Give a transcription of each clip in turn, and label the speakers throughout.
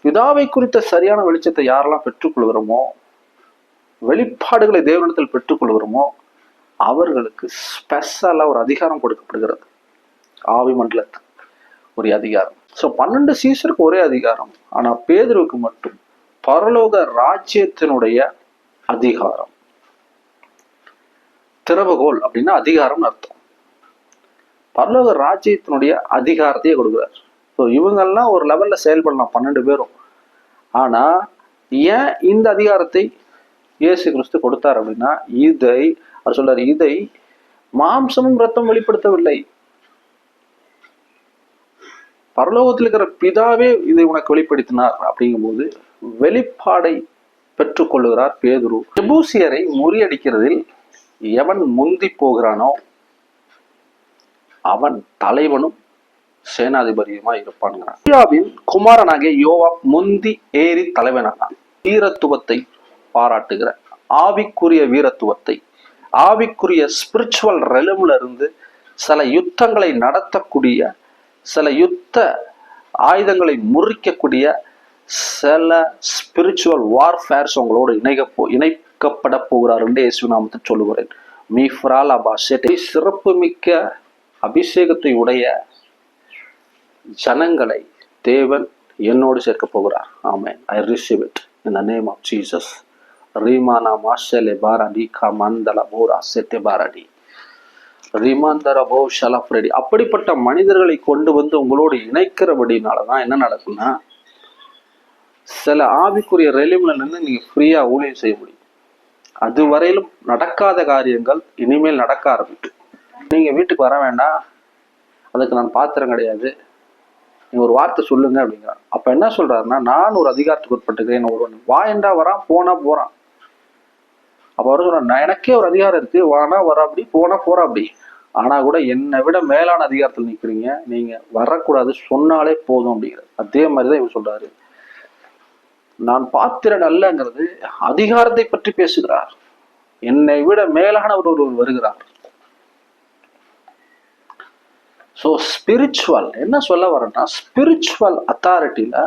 Speaker 1: பிதாவை குறித்த சரியான வெளிச்சத்தை யாரெல்லாம் பெற்றுக்கொள்கிறோமோ, வெளிப்பாடுகளை தேவனிடத்தில் பெற்றுக்கொள்கிறோமோ, அவர்களுக்கு ஸ்பெஷலா ஒரு அதிகாரம் கொடுக்கப்படுகிறது. ஆவி மண்டலத்துக்கு ஒரு அதிகாரம். ஸோ 12 சீசருக்கு ஒரே அதிகாரம். ஆனா பேதுருவுக்கு மட்டும் பரலோக ராஜ்யத்தினுடைய அதிகாரம். திறவுகோல் அப்படின்னா அதிகாரம் அர்த்தம். பரலோக ராஜ்யத்தினுடைய அதிகாரத்தையே கொடுக்குறார். ஸோ இவங்கெல்லாம் ஒரு லெவல்ல செயல்படலாம் 12 பேரும். ஆனா ஏன் இந்த அதிகாரத்தை இயேசு கிறிஸ்து கொடுத்தார் அப்படின்னா, அவர் சொல்றாரு, இதை மாம்சமும் ரத்தம் வெளிப்படுத்தவில்லை, பரலோகத்தில் இருக்கிற பிதாவே இதை உனக்கு வெளிப்படுத்தினார். அப்படிங்கும் போது வெளிப்பாடை பெற்றுக்கொள்ளுகிறார் பேதுரு. எபூசியரை முறியடிக்கிறதில் எவன் முந்தி போகிறானோ அவன் தலைவனும் சேனாதிபதியுமா இருப்பான். குமாரனாகிய யோவாப் முந்தி ஏறி தலைவனானான். வீரத்துவத்தை பாராட்டுகிற ஆவிக்குரிய வீரத்துவத்தை, ஆவிக்குரிய ஸ்பிரிச்சுவல் ரெலம்ல இருந்து சில யுத்தங்களை நடத்தக்கூடிய, சில யுத்த ஆயுதங்களை முறிக்கக்கூடிய சில ஸ்பிரிச்சுவல் வார்ஃபேர்ஸ் உங்களோடு இணைக்கப்பட போகிறார் என்று இயேசு நாமத்தை சொல்லுகிறேன். மீஃப்ரால் அபாஷெட்டை சிறப்பு மிக்க அபிஷேகத்தை உடைய ஜனங்களை தேவன் என்னோடு சேர்க்க போகிறார். Amen. I receive it in the name of Jesus. ரீமானா மாஷலே பாரடி கமந்தல போரா செட்டே பாரடி ரிமாந்தரபோ ஷலப்ரெடி. அப்படிப்பட்ட மனிதர்களை கொண்டு வந்து உங்களோடு இணைக்கிறபடினாலதான் என்ன நடக்கும்னா, சில ஆவிக்குரிய ரெலிம்ல நின்று நீங்க ஃப்ரீயா ஊழியம் செய்ய முடியும். அதுவரையிலும் நடக்காத காரியங்கள் இனிமேல் நடக்க ஆரம்பிக்கும். நீங்க வீட்டுக்கு வர வேண்டாம், அதுக்கு நான் பாத்திரம் கிடையாது, நீங்க ஒரு வார்த்தை சொல்லுங்க அப்படிங்கிறான். அப்ப என்ன சொல்றாருன்னா, நான் ஒரு அதிகாரத்துக்கு உட்பட்டுக்கிறேன். ஒருவன் வாயண்டா வரான், போனா போறான். அப்ப அவர் சொல்ற, எனக்கே ஒரு அதிகாரம் இருக்கு, வானா வர அப்படி, போனா போறா அப்படி. ஆனா கூட என்னை விட மேலான அதிகாரத்தில் நிற்கிறீங்க, நீங்க வரக்கூடாது, சொன்னாலே போதும் அப்படிங்கிறது. அதே மாதிரிதான் இவர் சொல்றாரு. நான் பாத்திரன் அல்லங்கிறது அதிகாரத்தை பற்றி பேசுகிறார். என்னை விட மேலானவர் ஒருவர் வருகிறார். ஸோ ஸ்பிரிச்சுவல் என்ன சொல்ல வரேன்னா, ஸ்பிரிச்சுவல் அத்தாரிட்டியில,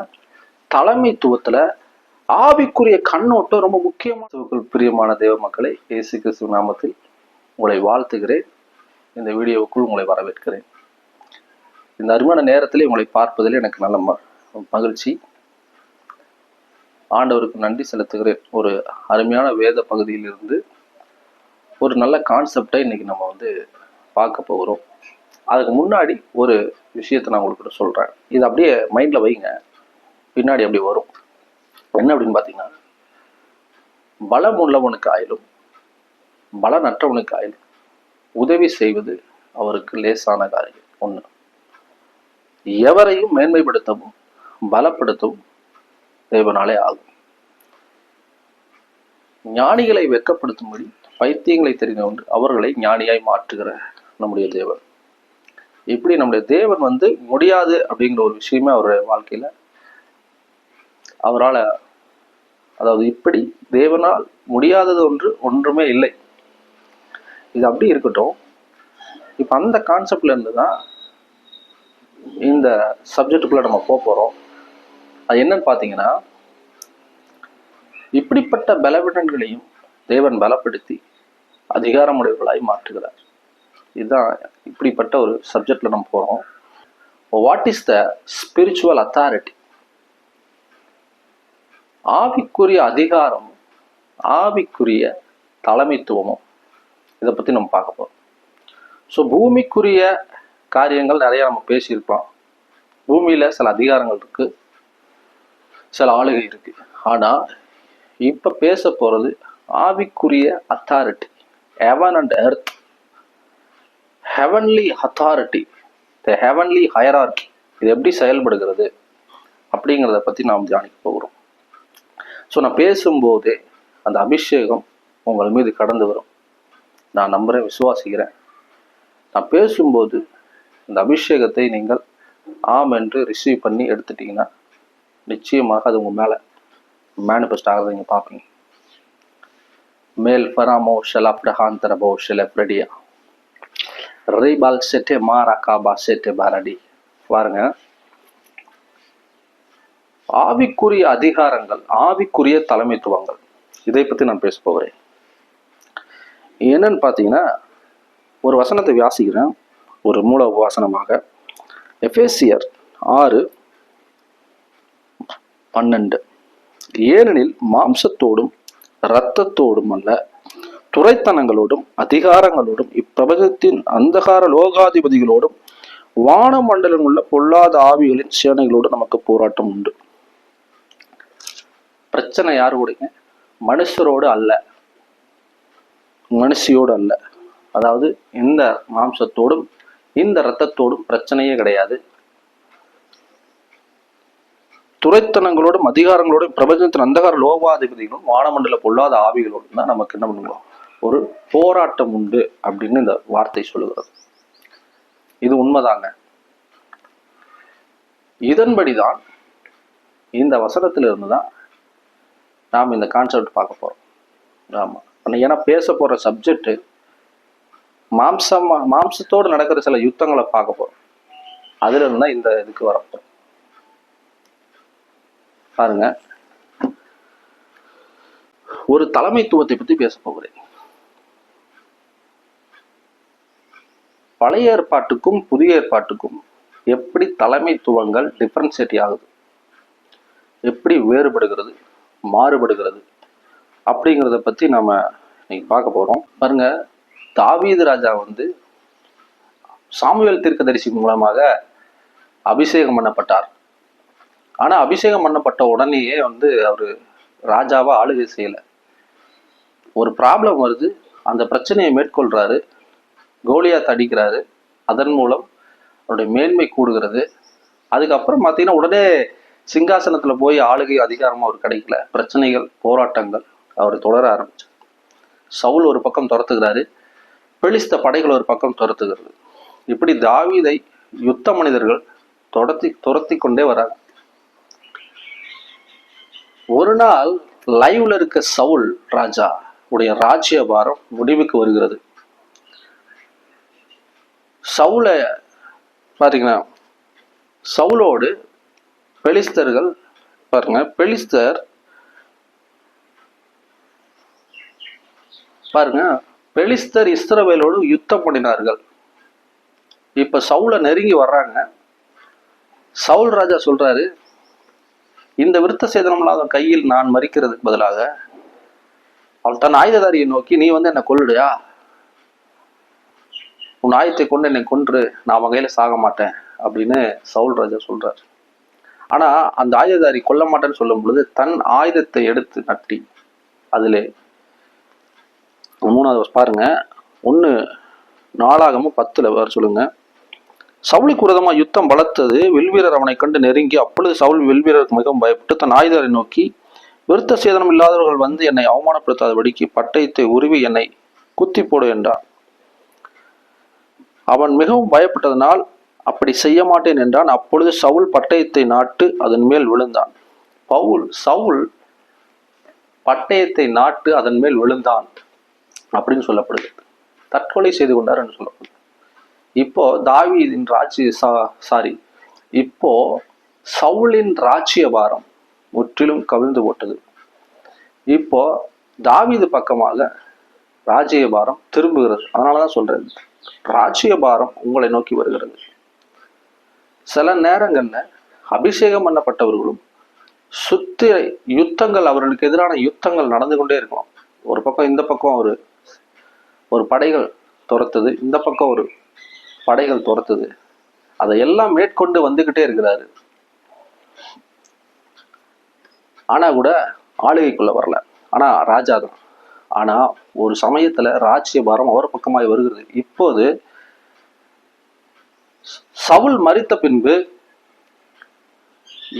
Speaker 1: தலைமைத்துவத்துல ஆவிக்குரிய கண்ணோட்டம் ரொம்ப முக்கியமான. பிரியமான தேவ மக்களை, இயேசு கிறிஸ்து நாமத்தில் உங்களை வாழ்த்துகிறேன். இந்த வீடியோவுக்குள் உங்களை வரவேற்கிறேன். இந்த அருமையான நேரத்திலே உங்களை பார்ப்பதில் எனக்கு நல்ல மகிழ்ச்சி. ஆண்டவருக்கு நன்றி செலுத்துகிறேன். ஒரு அருமையான வேத பகுதியில் இருந்து ஒரு நல்ல கான்செப்டை இன்னைக்கு நம்ம பார்க்க போகிறோம். அதுக்கு முன்னாடி ஒரு விஷயத்தை நான் உங்களுக்கு சொல்றேன். இது அப்படியே மைண்ட்ல வைங்க, பின்னாடி அப்படி வரும். என்ன அப்படின்னு பார்த்தீங்கன்னா, பலம் உள்ளவனுக்கு ஆயிலும் பலனற்றவனுக்கு ஆயிலும் உதவி செய்வது அவருக்கு லேசான காரியம். ஒண்ணு, எவரையும் மேன்மைப்படுத்தவும் பலப்படுத்தவும் தேவனாலே ஆகும். ஞானிகளை வெட்கப்படுத்தும்படி பைத்தியங்களை தெரிந்து கொண்டு அவர்களை ஞானியாய் மாற்றுகிற நம்முடைய தேவன். இப்படி நம்முடைய தேவன் முடியாது அப்படிங்கிற ஒரு விஷயமே அவருடைய வாழ்க்கையில அவரால், அதாவது இப்படி தேவனால் முடியாதது ஒன்றுமே இல்லை. இது அப்படி இருக்கட்டும். இப்ப அந்த கான்செப்ட்ல இருந்துதான் இந்த சப்ஜெக்டுக்குள்ள நம்ம போறோம். அது என்னன்னு பாத்தீங்கன்னா, இப்படிப்பட்ட பலவீனங்களையும் தேவன் பலப்படுத்தி அதிகாரமுடையவர்களாய் மாற்றுகிறார். இதுதான் இப்படிப்பட்ட ஒரு சப்ஜெக்ட்ல நம்ம போறோம். What is the spiritual authority? ஆவிக்குரிய அதிகாரமும் ஆவிக்குரிய தலைமைத்துவமும் இதை பத்தி நம்ம பார்க்க போறோம். ஸோ பூமிக்குரிய காரியங்கள் நிறைய நம்ம பேசியிருப்போம். பூமியில சில அதிகாரங்கள் இருக்கு, சில ஆளுகை இருக்கு. ஆனா இப்ப பேச போறது ஆவிக்குரிய authority, heaven and earth, heavenly authority, the heavenly hierarchy. இது எப்படி செயல்படுகிறது அப்படிங்கிறத பத்தி நாம் தியானிக்க போகிறோம். ஸோ நான் பேசும்போதே அந்த அபிஷேகம் உங்கள் மீது கடந்து வரும். நான் நம்புறேன், விசுவாசிக்கிறேன். நான் பேசும்போது இந்த அபிஷேகத்தை நீங்கள் ஆம் என்று ரிசீவ் பண்ணி எடுத்துட்டீங்கன்னா நிச்சயமாக அது உங்க மேல மேனிஃபெஸ்ட் ஆகிறத நீங்க பார்ப்பீங்க. மேல் பராமோ ஷெலப்டஹாந்தரபோ ஷெலப்ரடியா ரீபால் செட்டே மாரா காபா செட்டே பாரடி. பாருங்க, ஆவிக்குரிய அதிகாரங்கள், ஆவிக்குரிய தலைமைத்துவங்கள், இதை பத்தி நான் பேச போகிறேன். என்னன்னு பாத்தீங்கன்னா, ஒரு வசனத்தை வாசிக்கிறேன், ஒரு மூல வாசனமாக. எபேசியர் 6:12. ஏனெனில் மாம்சத்தோடும் இரத்தத்தோடும் அல்ல, துரைத்தனங்களோடும் அதிகாரங்களோடும் இப்பிரபஞ்சத்தின் அந்தகார லோகாதிபதிகளோடும் வானமண்டலம் உள்ள பொல்லாத ஆவிகளின் சேனைகளோடு நமக்கு போராட்டம் உண்டு. பிரச்சனை யாரு கூடங்க? மனுஷரோடு அல்ல, மனுஷியோடு அல்ல. அதாவது இந்த மாம்சத்தோடும் இந்த இரத்தத்தோடும் பிரச்சனையே கிடையாது. துரைத்தனங்களோடும் அதிகாரங்களோடும் பிரபஞ்சத்தின் அந்தகார லோகாதிபதிகளும் வானமண்டல பொல்லாத ஆவிகளோடும் தான் நமக்கு என்ன பண்ணுவோம், ஒரு போராட்டம் உண்டு அப்படின்னு இந்த வார்த்தை சொல்லுகிறது. இது உண்மைதாங்க. இதன்படிதான் இந்த வசனத்திலிருந்து தான் நாம் இந்த கான்செப்ட் பார்க்க போறோம். ஆமா, ஏன்னா பேச போற சப்ஜெக்ட் மாம்சத்தோடு நடக்கிற சில யுத்தங்களை பார்க்க போறோம். அதுல இருந்தா இந்த இதுக்கு வரப்போறோம். பாருங்க, ஒரு தலைமைத்துவத்தை பத்தி பேச போகிறேன். பழைய ஏற்பாட்டுக்கும் புதிய ஏற்பாட்டுக்கும் எப்படி தலைமைத்துவங்கள் டிஃபரன்சியேட் ஆகுது, எப்படி வேறுபடுகிறது, மாறுபடுகிறது அப்படிங்கிறத பத்தி நாம இன்னைக்கு பார்க்க போறோம். பாருங்க, தாவீது ராஜா சாமுவேல் தீர்க்கதரிசி மூலமாக அபிஷேகம் பண்ணப்பட்டார். ஆனா அபிஷேகம் பண்ணப்பட்ட உடனேயே அவரு ராஜாவா ஆளுகை செய்யல. ஒரு ப்ராப்ளம் வருது, அந்த பிரச்சனையை மேற்கொள்றாரு, கோலியாத் அடிக்கிறாரு, அதன் மூலம் அவருடைய மேன்மை கூடுகிறது. அதுக்கப்புறம் பார்த்தீங்கன்னா உடனே சிங்காசனத்துல போய் ஆளுகை அதிகாரமா அவர் கிடைக்கல. பிரச்சனைகள், போராட்டங்கள் அவர் தொடர ஆரம்பிச்சு. சவுல் ஒரு பக்கம் துரத்துகிறாரு, பெலிஸ்த படைகள் ஒரு பக்கம் துரத்துகிறது. இப்படி தாவீதை யுத்த மனிதர்கள் துரத்தி கொண்டே வராங்க. ஒரு நாள் லைவ்ல இருக்க சவுல் ராஜா உடைய ராஜ்யபாரம் முடிவுக்கு வருகிறது. சவுல பாத்தீங்கன்னா, சவுலோடு பெலிஸ்தர்கள் பாருங்க, பெலிஸ்தர் பாருங்க, பெலிஸ்தர் இஸ்ரவேலோடு யுத்தம் பண்ணினார்கள். இப்ப சவுல நெருங்கி வர்றாங்க. சவுல் ராஜா சொல்றாரு, இந்த விருத்த சேதனம் இல்லாத கையில் நான் மறிக்கிறதுக்கு பதிலாக அவள் தன் ஆயுததாரியை நோக்கி, நீ என்னை கொல்லுடையா, உன் ஆயுதத்தை கொண்டு என்னை கொன்று, நான் அவன் கையில சாக மாட்டேன் அப்படின்னு சவுல் ராஜா சொல்றாரு. ஆனா அந்த ஆயுததாரி கொல்ல மாட்டேன்னு சொல்லும் பொழுது தன் ஆயுதத்தை எடுத்து நட்டி, அதுல 3வது பாருங்க, 1 வர சொல்லுங்க. சவுலுக்கு விரோதமா யுத்தம் பலத்தது, வில்வீரர் அவனை கண்டு நெருங்கி, அப்பொழுது சவுல் வில்வீரருக்கு மிகவும் பயப்பட்டு தன் ஆயுதரை நோக்கி, விருத்த சேதனம் இல்லாதவர்கள் என்னை அவமானப்படுத்தாதபடிக்கு பட்டயத்தை உருவி என்னை குத்தி போடு என்றான். அவன் மிகவும் பயப்பட்டதனால் அப்படி செய்ய மாட்டேன் என்றான். அப்பொழுது சவுல் பட்டயத்தை நாட்டு அதன் மேல் விழுந்தான். சவுல் பட்டயத்தை நாட்டு அதன் மேல் விழுந்தான் அப்படின்னு சொல்லப்படுகிறது. தற்கொலை செய்து கொண்டார் என்று சொல்லப்படுது. இப்போ தாவீதின் இப்போ சவுலின் ராஜ்யபாரம் முற்றிலும் கவிழ்ந்து போட்டது. இப்போ தாவீது பக்கமாக ராஜ்யபாரம் திரும்புகிறது. அதனாலதான் சொல்றேன், ராஜ்யபாரம் உங்களை நோக்கி வருகிறது. சில நேரங்கள்ல அபிஷேகம் பண்ணப்பட்டவர்களும் யுத்தங்கள், அவர்களுக்கு எதிரான யுத்தங்கள் நடந்து கொண்டே இருக்கணும். ஒரு பக்கம் இந்த பக்கம் ஒரு படைகள் துரத்துது, இந்த பக்கம் ஒரு படைகள் துரத்துது. அதையெல்லாம் மேற்கொண்டு வந்துகிட்டே இருக்கிறாரு. ஆனா கூட ஆளுகைக்குள்ள வரல. ஆனா ராஜா தான். ஆனா ஒரு சமயத்துல ராஜ்யபாரம் அவர் பக்கமாய் வருகிறது. இப்போது சவுல் மரித்த பின்பு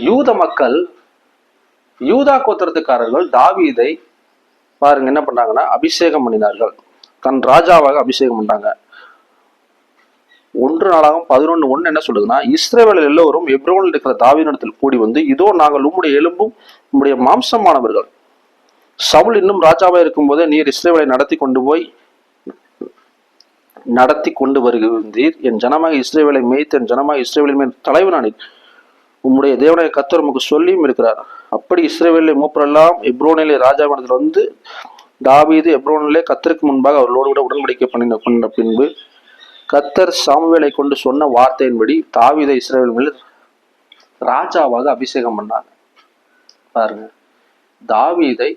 Speaker 1: யூத மக்கள், யூதா கோத்திரத்துக்காரர்கள் தாவீதை பாருங்க என்ன பண்ணாங்கன்னா அபிஷேகம் பண்ணினார்கள், தன் ராஜாவாக அபிஷேகம் பண்ணாங்க. 1 நாளாகவும் 11:1 என்ன சொல்லுதுன்னா, இஸ்ரவேலர் எல்லோரும் எப்ரோனில் இருக்கிற தாவீதினிடத்தில் கூடி வந்து, இதோ நாங்கள் உம்முடைய எலும்பும் உம்முடைய மாம்சமானவர்கள். சவுல் இன்னும் ராஜாவா இருக்கும் போதே நீர் இஸ்ரவேலை நடத்தி கொண்டு வருகிறீர். என் ஜனமாக இஸ்ரவேலை மேய்த்து என் ஜனமாக இஸ்ரவேலின் மேல் தலைவனானீர். உம்முடைய தேவனாய கர்த்தர் உமக்கு சொல்லியும் இருக்கிறார். அப்படி இஸ்ரவேலிலே மூப்பரெல்லாம் எப்ரோனிலே ராஜாவிடத்தில் வந்து தாவீது எப்ரோனிலே கர்த்தருக்கு முன்பாக அவர்களோடு கூட உடன்படிக்கை கொண்ட பின்பு கர்த்தர் சாமுவேலை கொண்டு சொன்ன வார்த்தையின்படி தாவீதை இஸ்ரவேல் மேல் ராஜாவாக அபிஷேகம் பண்ணாங்க. பாருங்க, தாவீதை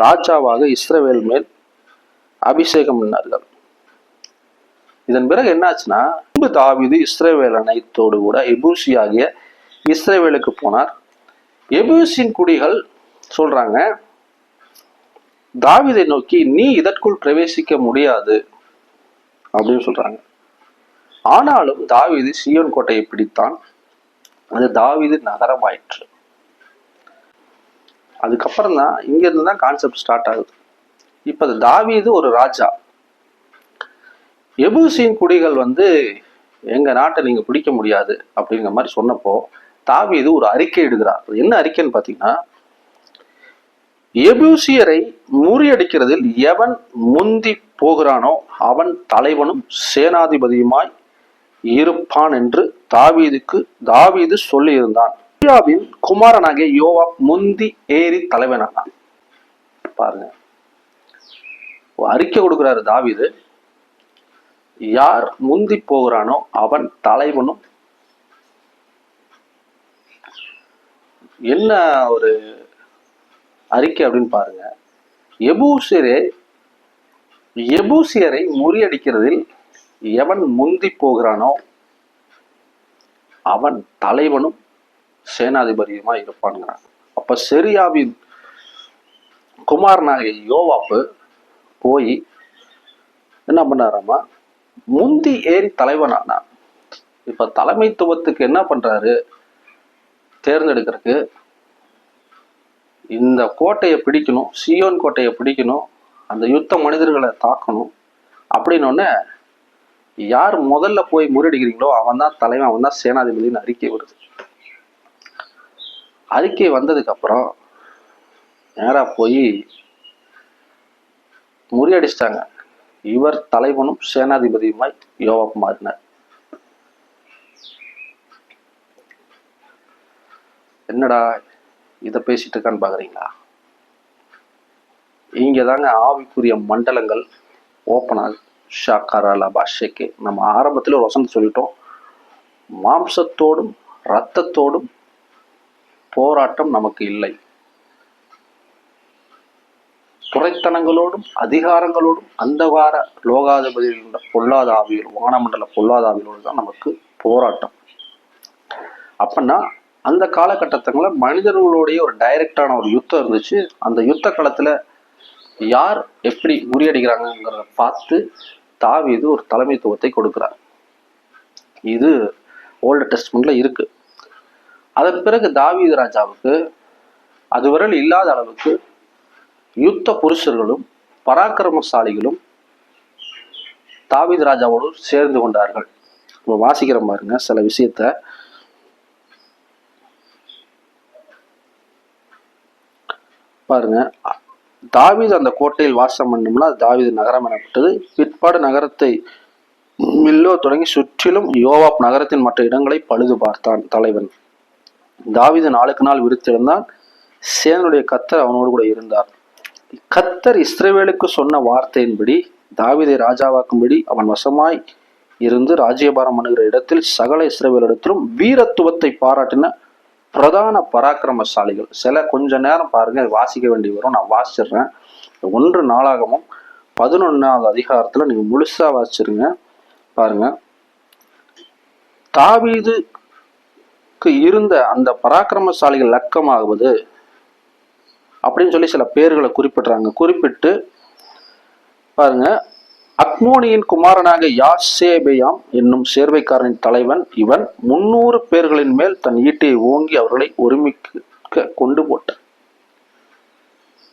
Speaker 1: ராஜாவாக இஸ்ரவேல் மேல் அபிஷேகம் பண்ணார்கள். இதன் பிறகு என்னாச்சுன்னா, தாவீது இஸ்ரவேல் அனைத்தோடு கூட எபூசி ஆகிய இஸ்ரவேலுக்கு போனார். எபூசின் குடிகள் சொல்றாங்க, தாவீதை நோக்கி நீ இதற்குள் பிரவேசிக்க முடியாது அப்படின்னு சொல்றாங்க. ஆனாலும் தாவீது சீயோன் கோட்டையை பிடித்தான். அது தாவீது நகரம் ஆயிற்று. அதுக்கப்புறம் தான் இங்க இருந்து தான் கான்செப்ட் ஸ்டார்ட் ஆகுது. இப்ப தாவீது ஒரு ராஜா. எபூசின் குடிகள் வந்து எங்க நாட்டை நீங்க பிடிக்க முடியாது அப்படிங்கிற மாதிரி சொன்னப்போ தாவீது ஒரு அறிக்கை எடுக்கிறார். என்ன அறிக்கைன்னு பாத்தீங்கன்னா, எபூசியரை முறியடிக்கிறதில் எவன் முந்தி போகிறானோ அவன் தலைவனும் சேனாதிபதியுமாய் இருப்பான் என்று தாவீது சொல்லி இருந்தான். குமாரனாகிய யோவாப் முந்தி ஏறி தலைவனானான். பாருங்க, அறிக்கை கொடுக்கிறாரு தாவீது. யார் முந்தி போகிறானோ அவன் தலைவனும். என்ன ஒரு அறிக்கை அப்படின்னு பாருங்க. எபூசியரை முறியடிக்கிறதில் எவன் முந்தி போகிறானோ அவன் தலைவனும் சேனாதிபதியுமா இருப்பான்ங்கிறான். அப்ப செரியாவின் குமாரனாகிய யோவாப்பு போய் என்ன பண்ணாராமா, முந்தி ஏறி தலைவனானா. இப்ப தலைமைத்துவத்துக்கு என்ன பண்றாரு, தேர்ந்தெடுக்கிறதுக்கு இந்த கோட்டையை பிடிக்கணும், சீயோன் கோட்டையை பிடிக்கணும், அந்த யுத்த மனிதர்களை தாக்கணும் அப்படின்னு யார் முதல்ல போய் முறியடிக்கிறீங்களோ அவன் தான் தலைவன், அவன் தான் சேனாதிபதினு அறிக்கை வருது. அறிக்கை வந்ததுக்கு அப்புறம் நேரா போய் முறியடிச்சிட்டாங்க. இவர் தலைவனும் சேனாதிபதியுமாய் யோவாப் மாறினார். என்னடா இத பேசிட்டு இருக்கான்னு பாக்குறீங்களா? இங்கதாங்க ஆவிக்குரிய மண்டலங்கள் ஓப்பன் ஆகுது. ஷாக்காராலா பாஷைக்கு நம்ம ஆரம்பத்துல ஒரு வசனம் சொல்லிட்டோம். மாம்சத்தோடும் இரத்தத்தோடும் போராட்டம் நமக்கு இல்லை, துறைத்தனங்களோடும் அதிகாரங்களோடும் அந்தகார லோகாதிபதிகள் பொல்லாத ஆவியில் வானமண்டல பொல்லாத ஆவியோடு தான் நமக்கு போராட்டம். அப்படின்னா அந்த காலகட்டத்துல மனிதர்களுடைய ஒரு டைரக்டான ஒரு யுத்தம் இருந்துச்சு. அந்த யுத்த காலத்துல யார் எப்படி முறியடிக்கிறாங்கிறத பார்த்து தாவீது ஒரு தலைமைத்துவத்தை கொடுக்கிறார். இது ஓல்டு டெஸ்ட்மெண்ட்ல இருக்கு. அதன் பிறகு தாவீது ராஜாவுக்கு அதுவரை இல்லாத அளவுக்கு யுத்த புருஷர்களும் பராக்கிரமசாலிகளும் தாவீது ராஜாவோடு சேர்ந்து கொண்டார்கள். இப்போ வாசிக்கிற பாருங்க சில விஷயத்த. பாருங்க, தாவீது அந்த கோட்டையில் வாசம் பண்ணோம்னா தாவீது நகரம் எனப்பட்டது. பிற்பாடு நகரத்தை மில்லோ தொடங்கி சுற்றிலும் யோவாப் நகரத்தின் மற்ற இடங்களை பழுது பார்த்தான் தலைவன். தாவீது நாளுக்கு நாள் விருத்திருந்தான். சேனுடைய கர்த்தர் அவனோடு கூட இருந்தார். கர்த்தர் இஸ்ரவேலுக்கு சொன்ன வார்த்தையின்படி தாவீதை ராஜாவாக்கும்படி அவன் வசமாய் இருந்து ராஜ்யபாரம் பண்ணுகிற இடத்தில் சகல இஸ்ரவேலிடத்திலும் வீரத்துவத்தை பாராட்டின பிரதான பராக்கிரமசாலிகள். கொஞ்ச நேரம் பாருங்க, வாசிக்க வேண்டி வரும், நான் வாசிச்சிடுறேன். 1 நாளாகமும் 11வது அதிகாரத்துல நீங்க முழுசா வாசிச்சிருங்க. பாருங்க, தாவீதுக்கு இருந்த அந்த பராக்கிரமசாலிகள் லக்கமாகுவது அப்படின்னு சொல்லி சில பேர்களை குறிப்பிடுறாங்க. குறிப்பிட்டு பாருங்க, அக்மோனியின் குமாரனாக யாசேபெயாம் என்னும் சேர்வைக்காரனின் தலைவன் இவன் 300 பேர்களின் மேல் தன் ஈட்டியை ஓங்கி அவர்களை ஒருமிக்க கொண்டு போட்டான்.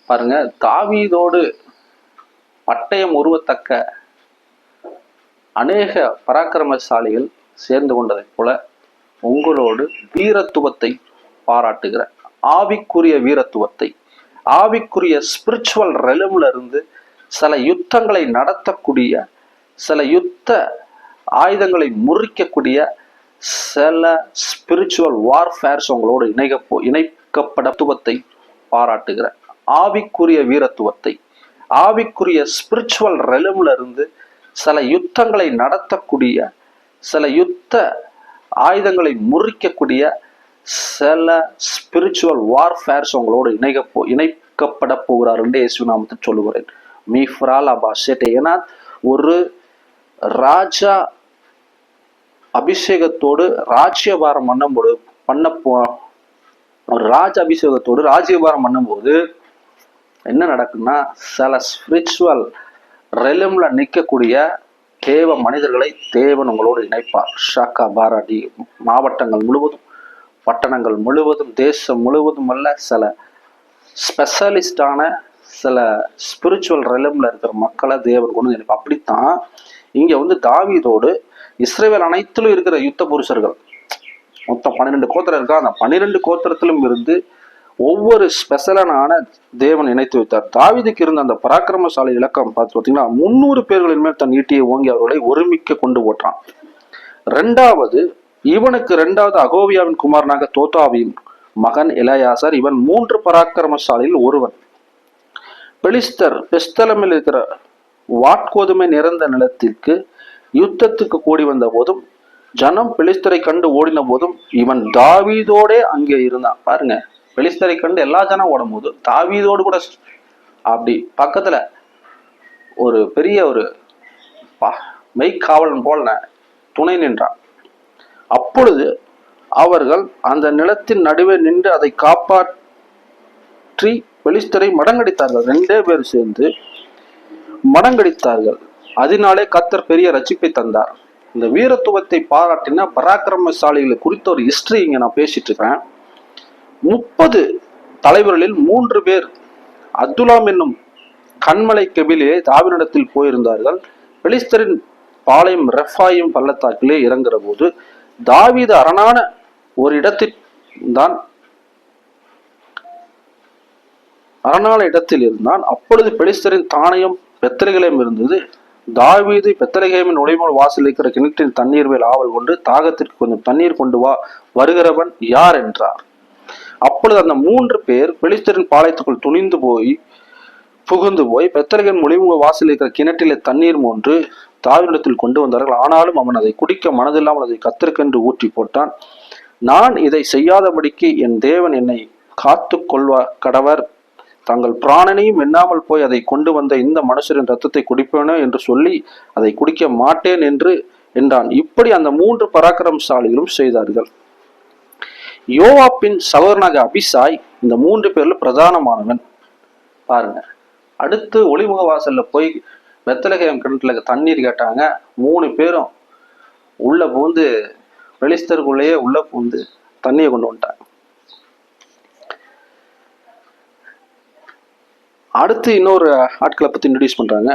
Speaker 1: பாருங்க, தாவீதோடு பட்டயம் உருவத்தக்க அநேக பராக்கிரமசாலிகள் சேர்ந்து கொண்டதை போல உங்களோடு வீரத்துவத்தை பாராட்டுகிற ஆவிக்குரிய வீரத்துவத்தை, ஆவிக்குரிய ஸ்பிரிச்சுவல் ரெலம்ல இருந்து சில யுத்தங்களை நடத்தக்கூடிய, சில யுத்த ஆயுதங்களை முறிக்கக்கூடிய, சில ஸ்பிரிச்சுவல் வார்ஃபேர்ஸ் உங்களோடு இணைக்கப்படத்துவத்தை பாராட்டுகிற ஆவிக்குரிய வீரத்துவத்தை, ஆவிக்குரிய ஸ்பிரிச்சுவல் ரெலம்ல இருந்து சில யுத்தங்களை நடத்தக்கூடிய, சில யுத்த ஆயுதங்களை முறிக்கக்கூடிய சில ஸ்பிரிச்சுவல் வார்ஃபேர்ஸ் உங்களோடு இணைக்கப்பட போகிறார் என்று இயேசு நாமத்தை சொல்லுகிறேன். மீஃப்ரால் அபாஷேட். ஏன்னா ஒரு ராஜா அபிஷேகத்தோடு ராஜ்யபாரம் ஒரு ராஜ அபிஷேகத்தோடு ராஜ்யபாரம் பண்ணும்போது என்ன நடக்குன்னா, சில ஸ்பிரிச்சுவல் ரெலம்ல நிற்கக்கூடிய தேவ மனிதர்களை தேவன் உங்களோடு இணைப்பார். ஷாக்கா பாராடி மாவட்டங்கள் முழுவதும், பட்டணங்கள் முழுவதும், தேசம் முழுவதும் அல்ல, சில ஸ்பெஷலிஸ்டான சில ஸ்பிரிச்சுவல் ரெலம்ல இருக்கிற மக்களை தேவன் கொண்டு இணைப்பார். அப்படித்தான் இங்க தாவீதோடு இஸ்ரவேல் அனைத்திலும் இருக்கிற யுத்த புருஷர்கள் மொத்தம் 12 கோத்திரம் இருக்கா. அந்த 12 கோத்திரத்திலும் இருந்து ஒவ்வொரு ஸ்பெஷலான தேவன் இணைத்து வைத்தார். தாவீதுக்கு இருந்த அந்த பராக்கிரமசாலி இலக்கம் பார்த்து பார்த்தீங்கன்னா 300 பேர்களின் மேல் தன் ஈட்டியை ஓங்கி அவர்களை ஒருமிக்க கொண்டு போட்டான். இவனுக்கு இரண்டாவது அகோவியாவின் குமாரனாக தோத்தாவின் மகன் எலயாசார். இவன் 3 பராக்கிரமசாலியில் ஒருவன். பெலிஸ்தர் பெஸ்தலமில் இருக்கிற வாட்கோதுமை நிறைந்த நிலத்திற்கு யுத்தத்துக்கு கூடி வந்த போதும், ஜனம் பெலிஸ்தரை கண்டு ஓடின போதும் இவன் தாவீதோடே அங்கே இருந்தான். பாருங்க, பெலிஸ்தரை கண்டு எல்லா ஜனம் ஓடும் போது தாவீதோடு கூட அப்படி பக்கத்துல ஒரு பெரிய ஒரு மெய்க்காவலன் போல துணை நின்றான். அப்பொழுது அவர்கள் அந்த நிலத்தின் நடுவே நின்று அதை காப்பாற்றி பெலிஸ்தரை மடங்கடித்தார்கள். 2 பேர் சேர்ந்து மடங்கடித்தார்கள். அதனாலே கர்த்தர் பெரிய ரட்சிப்பை தந்தார். இந்த வீரத்துவத்தை பாராட்டின பராக்கிரமசாலிகளை குறித்த ஒரு ஹிஸ்டரி இங்க நான் பேசிட்டு இருக்கிறேன். 30 தலைவர்களில் 3 பேர் அத்துலாம் என்னும் கண்மலை கெபிலே தாவீதிடத்தில் போயிருந்தார்கள். பெலிஸ்தரின் பாளையம் ரெஃபாயிம் பள்ளத்தாக்கிலே இறங்குற போது தாவீது அரணான ஒரு இடத்தில் இருந்தான். அப்பொழுது பெலிஸ்தரின் தானியம் பெத்லகேம் இருந்தது. தாவீது பெத்லகேமின் நுழைமுறை வாசல் இருக்கிற கிணற்றின் தண்ணீர் மேல் ஆவல் கொண்டு, தாகத்திற்கு கொஞ்சம் தண்ணீர் கொண்டு வருகிறவன் யார் என்றார். அப்பொழுது அந்த 3 பேர் பெலிஸ்தரின் பாளையத்துக்குள் புகுந்து போய் பெத்லகேம் நுழைமுக வாசல் இருக்கிற கிணற்றிலே தண்ணீர் மோன்று தாவீதிடத்தில் கொண்டு வந்தார்கள். ஆனாலும் அவன் அதை குடிக்க மனதில்லாமல் அதை கர்த்தருக்கென்று ஊற்றி போட்டான். நான் இதை செய்யாதபடிக்கு என் தேவன் என்னை காத்து கடவர், தங்கள் பிராணனையும் எண்ணாமல் போய் அதை கொண்டு வந்த இந்த மனுஷரின் ரத்தத்தை குடிப்பேனோ என்று சொல்லி அதை குடிக்க மாட்டேன் என்றான். இப்படி அந்த 3 பராக்கிரமசாலிகளும் செய்தார்கள். யோவாப்பின் சகோதரனாக அபிசாய் இந்த 3 பேர்ல பிரதானமானவன். பாருங்க, அடுத்து ஒளிமுக வாசல்ல போய் பெத்லகேம் கிணற்றுல தண்ணீர் கேட்டாங்க. 3 பேரும் உள்ள பூந்து பெலிஸ்தருக்குள்ளேயே உள்ள பூந்து தண்ணியை கொண்டு வந்துட்டாங்க. அடுத்து இன்னொரு ஆட்களை பத்தி இன்ட்ரோடியூஸ் பண்றாங்க.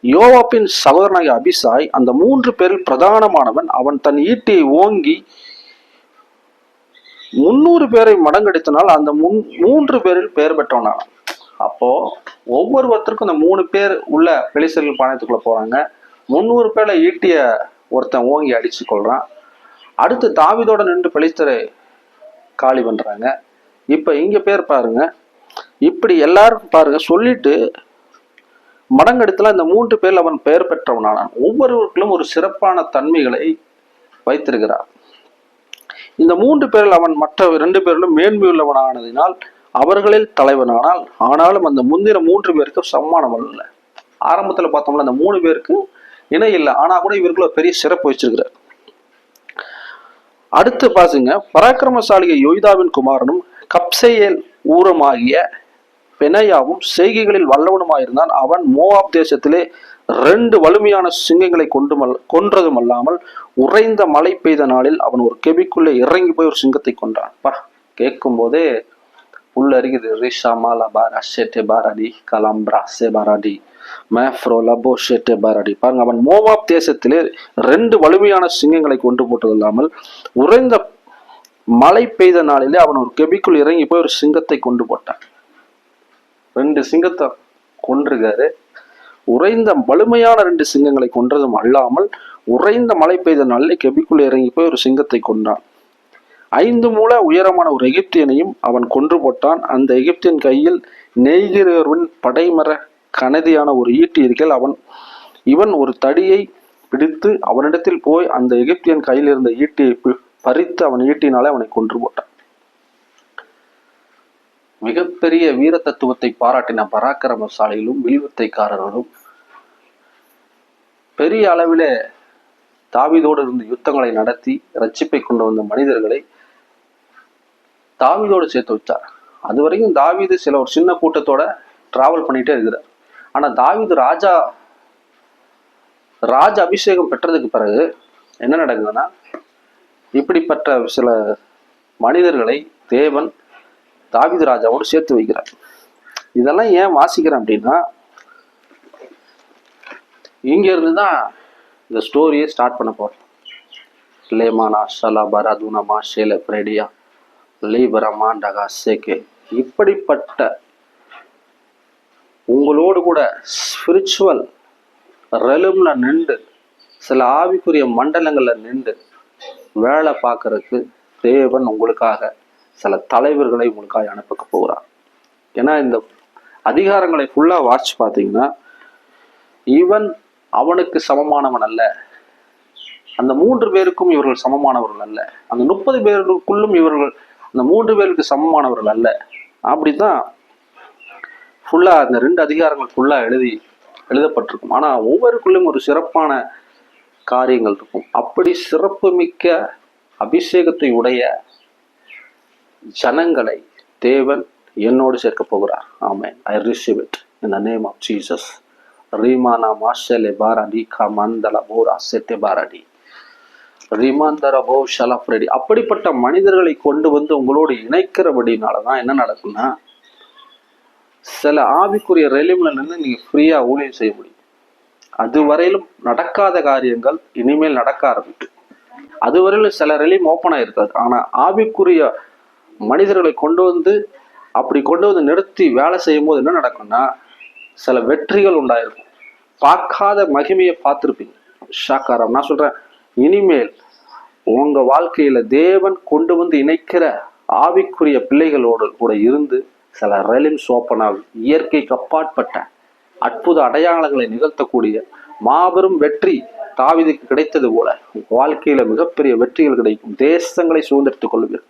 Speaker 1: யோவாப்பின் சகோதரனாகிய அபிசாய் அந்த 3 பேரில் பிரதானமானவன். அவன் தன் ஈட்டியை ஓங்கி 300 பேரை மடங்கடித்தனால் அந்த 3 பேரில் பெயர் பெற்றவனான. அப்போ ஒவ்வொருத்தருக்கும் அந்த 3 பேர் உள்ள பெலிஸ்தர்கள் பாளையத்துக்குள்ள போறாங்க. 300 பேர்ல ஈட்டிய ஒருத்தன் ஓங்கி அடிச்சு கொள்றான். அடுத்து தாவீதோட நின்று பெலிஸ்தரை காலி பண்றாங்க. இப்ப இங்க பேர் பாருங்க, இப்படி எல்லாரும் பாருங்க சொல்லிட்டு மடங்கெடுத்துல இந்த 3 பேர்ல அவன் பெயர் பெற்றவனானான். ஒவ்வொருவருக்கும் ஒரு சிறப்பான தன்மைகளை வைத்திருக்கிறார். இந்த 3 பேரில் அவன் மற்ற 2 பேரிலும் மேன்மையுள்ளவனானதினால் அவர்களில் தலைவனானால், ஆனாலும் அந்த முந்தின 3 பேருக்கு சம்மானம் அல்ல. ஆரம்பத்துல பார்த்தோம்ல அந்த 3 பேருக்கு இணை இல்லை, ஆனா கூட இவருக்குள்ள பெரிய சிறப்பு வச்சிருக்கிறார். அடுத்து பாசுங்க, பராக்கிரமசாலிய யோய்தாவின் குமாரனும் கப்சேயேல் ஊரமாகிய பெனாயாவும் செய்கைகளில் வல்லவனுமாயிருந்தான். அவன் மோவாப் தேசத்திலே 2 வலிமையான சிங்கங்களை கொன்றதும் அல்லாமல் உறைந்த மழை பெய்த நாளில் அவன் ஒரு கெபிக்குள்ளே இறங்கி போய் ஒரு சிங்கத்தை கொன்றான். கேட்கும் போதே உள்ள அறிகுது. பாருங்க, அவன் மோவாப் தேசத்திலே 2 வலிமையான சிங்கங்களை கொண்டு போட்டது இல்லாமல் உறைந்த மழை பெய்த நாளிலே அவன் ஒரு கெபிக்குள் இறங்கி போய் ஒரு சிங்கத்தை கொண்டு போட்டான். 2 சிங்கத்தை கொன்றுகாரு. உறைந்த வலிமையான 2 சிங்கங்களை கொன்றதும் அல்லாமல் உறைந்த மழை பெய்த நல்ல கெபிக்குள்ளே இறங்கி போய் ஒரு சிங்கத்தை கொண்டான். 5 முழ உயரமான ஒரு எகிப்தியனையும் அவன் கொன்று போட்டான். அந்த எகிப்தியன் கையில் நெய்கிறவன் படைமர கனதியான ஒரு ஈட்டி இருக்கையில் இவன் ஒரு தடியை பிடித்து அவனிடத்தில் போய் அந்த எகிப்தியன் கையில் இருந்த ஈட்டியை பறித்து அவன் ஈட்டினாலே அவனை கொன்று போட்டான். மிகப்பெரிய வீர தத்துவத்தை பாராட்டின பராக்கிரமசாலிகளும் வில்வித்தைக்காரர்களும் பெரிய அளவில தாவீதோடு இருந்து யுத்தங்களை நடத்தி ரட்சிப்பை கொண்டு வந்த மனிதர்களை தாவீதோடு சேர்த்து வச்சார். அது வரைக்கும் தாவீது ஒரு சின்ன கூட்டத்தோட டிராவல் பண்ணிட்டே இருக்கிறார். ஆனா தாவீது ராஜ அபிஷேகம் பெற்றதுக்கு பிறகு என்ன நடக்குதுன்னா, இப்படிப்பட்ட சில மனிதர்களை தேவன் தாவீது ராஜாவோடு சேர்த்து வைக்கிறார். இதெல்லாம் ஏன் வாசிக்கிறேன் அப்படின்னா, இங்க இருந்துதான் இந்த ஸ்டோரியை ஸ்டார்ட் பண்ண போறோம். லேமானா ஷலா பராதுனமா ஷேல பிரேடியா லேபரமா டகா சேகே, இப்படிப்பட்ட உங்களோடு கூட ஸ்பிரிச்சுவல் ரெலும்ல நின்று சில ஆவிக்குரிய மண்டலங்கள்ல நின்று வேலை பார்க்கறதுக்கு தேவன் உங்களுக்காக சில தலைவர்களை உங்களுக்காக அனுப்ப போகிறார். ஏன்னா இந்த அதிகாரங்களை ஃபுல்லா வாட்ச் பார்த்தீங்கன்னா, இவன் அவனுக்கு சமமானவன் அல்ல, அந்த 3 பேருக்கும் இவர்கள் சமமானவர்கள் அல்ல, அந்த 30 பேருக்குள்ளும் இவர்கள் அந்த 3 பேருக்கு சமமானவர்கள் அல்ல. அப்படித்தான் ஃபுல்லா அந்த 2 அதிகாரங்கள் ஃபுல்லா எழுதப்பட்டிருக்கும். ஆனா ஒவ்வொருக்குள்ளும் ஒரு சிறப்பான காரியங்கள் இருக்கும். அப்படி சிறப்பு மிக்க அபிஷேகத்தை உடைய ஜனங்களை தேவன் என்னோடு சேர்க்க போகிறார். ஆமென். I receive it in the name of Jesus. ரீமானா மாஷலே பாரடி கமந்தல போரா செட்டே பாரடி ரிமாந்தர போ ஷலஃப்ரெடி, அப்படிப்பட்ட மனிதர்களை கொண்டு வந்து உங்களோடு இணைக்கிறபடினாலதான் என்ன நடக்கும்னா, சில ஆவிக்குரிய ரெலிம்ல நின்று நீங்க ஃப்ரீயா ஊழியம் செய்ய முடியும். அதுவரையிலும் நடக்காத காரியங்கள் இனிமேல் நடக்க ஆரம்பிக்கும். அதுவரையிலும் சில ரெலிம் ஓப்பன் ஆயிருக்காது. ஆனா ஆவிக்குரிய மனிதர்களை கொண்டு வந்து நிறுத்தி வேலை செய்யும் போது என்ன நடக்கும்னா, சில வெற்றிகள் உண்டாயிருக்கும். பார்க்காத மகிமையை பார்த்திருப்பீங்க. ஷாக்காரம். நான் சொல்றேன், இனிமேல் உங்க வாழ்க்கையில தேவன் கொண்டு வந்து இணைக்கிற ஆவிக்குரிய பிள்ளைகளோடு கூட இருந்து சில ரெலிம்ஸ் ஓப்பன் ஆகும். இயற்கைக்கு அப்பாற்பட்ட அற்புத அடையாளங்களை நிகழ்த்தக்கூடிய மாபெரும் வெற்றி தாவீதுக்கு கிடைத்தது போல வாழ்க்கையில மிகப்பெரிய வெற்றிகள் கிடைக்கும். தேசங்களை சுதந்திரித்துக் கொள்வீர்கள்.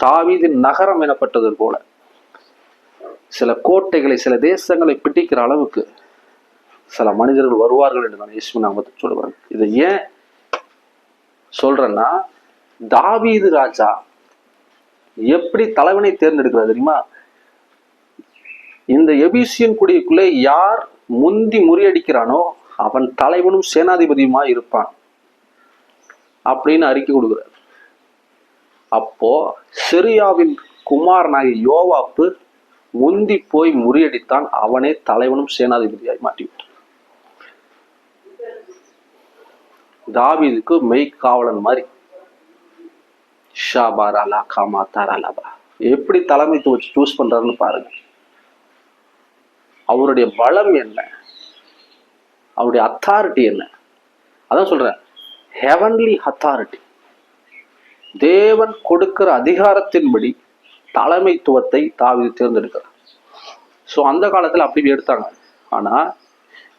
Speaker 1: தாவீதின் நகரம் எனப்பட்டது போல சில கோட்டைகளை, சில தேசங்களை பிடிக்கிற அளவுக்கு சில மனிதர்கள் வருவார்கள் என்று நான் இயேசுவின் நாமத்தில் சொல்லுவேன். இதை ஏன் சொல்றேன்னா, தாவீது ராஜா எப்படி தலைவனை தேர்ந்தெடுக்கிறார் தெரியுமா? இந்த எபிசியன் குடிக்குள்ளே யார் முந்தி முறியடிக்கிறானோ அவன் தலைவனும் சேனாதிபதியுமா இருப்பான் அப்படின்னு அறிக்கை கொடுக்கிறார். அப்போ சிரியாவின் குமாரனாகிய யோவாப்பு முந்தி போய் முறியடித்தான். அவனே தலைவனும் சேனாதிபதியாய் மாட்டிவிட்டான். தாவீதுக்கு மெய்காவலன் மாதிரி ஷாபாரா காமா தாராலாபா எப்படி தலைமைத்துவ சூஸ் பண்றாருன்னு பாருங்க. அவருடைய பலம் என்ன, அவருடைய அத்தாரிட்டி என்ன? அதான் சொல்றேன், ஹெவன்லி அத்தாரிட்டி. தேவன் கொடுக்கிற அதிகாரத்தின்படி தலைமைத்துவத்தை தாவீது தேர்ந்தெடுக்கிறார். ஸோ அந்த காலத்துல அப்படி எடுத்தாங்க. ஆனா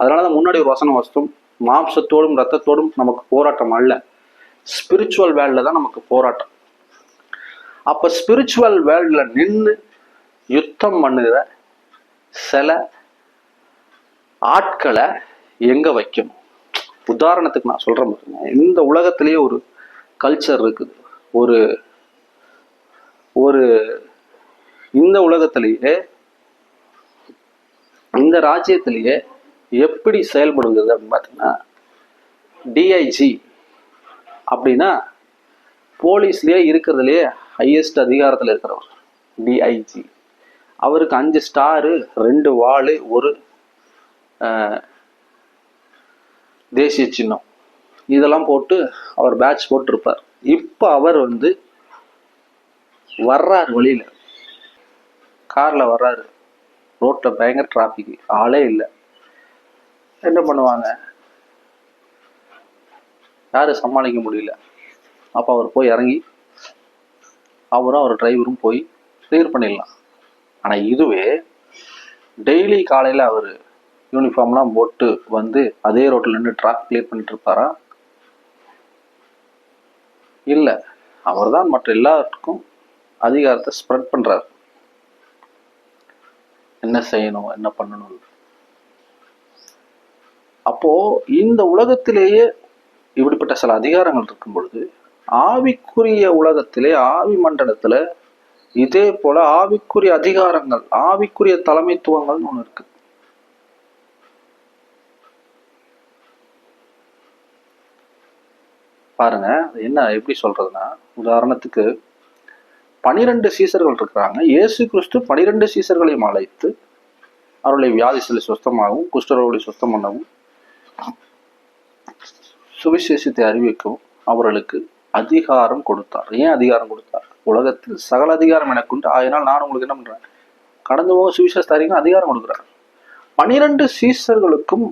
Speaker 1: அதனாலதான் முன்னாடி ஒரு வசனம் வசனம், மாம்சத்தோடும் ரத்தத்தோடும் நமக்கு போராட்டம் அல்ல, ஸ்பிரிச்சுவல் வேர்ல்ட்ல தான் நமக்கு போராட்டம். அப்ப ஸ்பிரிச்சுவல் வேர்ல்ட்ல நின்று யுத்தம் பண்ணுகிற சில ஆட்களை எங்க வைக்கணும்? உதாரணத்துக்கு நான் சொல்றேன் பாருங்க, இந்த உலகத்திலேயே ஒரு கல்ச்சர் இருக்குது. ஒரு இந்த உலகத்திலேயே, இந்த ராஜ்யத்திலேயே எப்படி செயல்படுகிறது அப்படின்னு பார்த்தீங்கன்னா, டிஐஜி அப்படின்னா போலீஸ்லயே இருக்கிறதுலயே ஹையஸ்ட் அதிகாரத்தில் இருக்கிறவர் டிஐஜி. அவருக்கு 5 ஸ்டாரு, 2 வாளு, ஒரு தேசிய சின்னம், இதெல்லாம் போட்டு அவர் பேட்ச் போட்டு இருப்பார். இப்ப அவர் வர்றாரு, வழியில கார்ல வர்றாரு, ரோட்ல பயங்கர டிராபிக், ஆளே இல்லை. என்ன பண்ணுவாங்க? யாரும் சமாளிக்க முடியல. அப்போ அவர் போய் இறங்கி அவரும் அவர் டிரைவரும் போய் கிளியர் பண்ணிடலாம். ஆனால் இதுவே டெய்லி காலையில் அவர் யூனிஃபார்ம்லாம் போட்டு வந்து அதே ரோட்டில் நின்று ட்ராக் கிளியர் பண்ணிட்டு இருப்பாரா? இல்லை. அவர் தான் மற்ற எல்லாருக்கும் அதிகாரத்தை ஸ்ப்ரெட் பண்ணுறார். என்ன செய்யணும், என்ன பண்ணணும். அப்போ இந்த உலகத்திலேயே இப்படிப்பட்ட சில அதிகாரங்கள் இருக்கும் பொழுது, ஆவிக்குரிய உலகத்திலே, ஆவி மண்டலத்துல இதே போல ஆவிக்குரிய அதிகாரங்கள், ஆவிக்குரிய தலைமைத்துவங்கள் ஒண்ணு இருக்கு. பாருங்க, என்ன எப்படி சொல்றதுன்னா, உதாரணத்துக்கு 12 சீசர்கள் இருக்கிறாங்க. இயேசு கிறிஸ்து 12 சீசர்களையும் அழைத்து அவருடைய வியாதிகளை சுத்தமாகவும் குஷ்டரோகளை சுத்தம் பண்ணவும் சுவிசேஷத்தை அறிவிக்கவும் அவர்களுக்கு அதிகாரம் கொடுத்தார். ஏன் அதிகாரம் கொடுத்தார்? உலகத்தில் சகல அதிகாரம் எனக்கு உண்டு, ஆயினால் நான் உங்களுக்கு என்ன பண்றேன், கடந்து போக சுவிசேஷத்தை அறிவிக்க அதிகாரம் கொடுக்குறார். 12 சீசர்களுக்கும்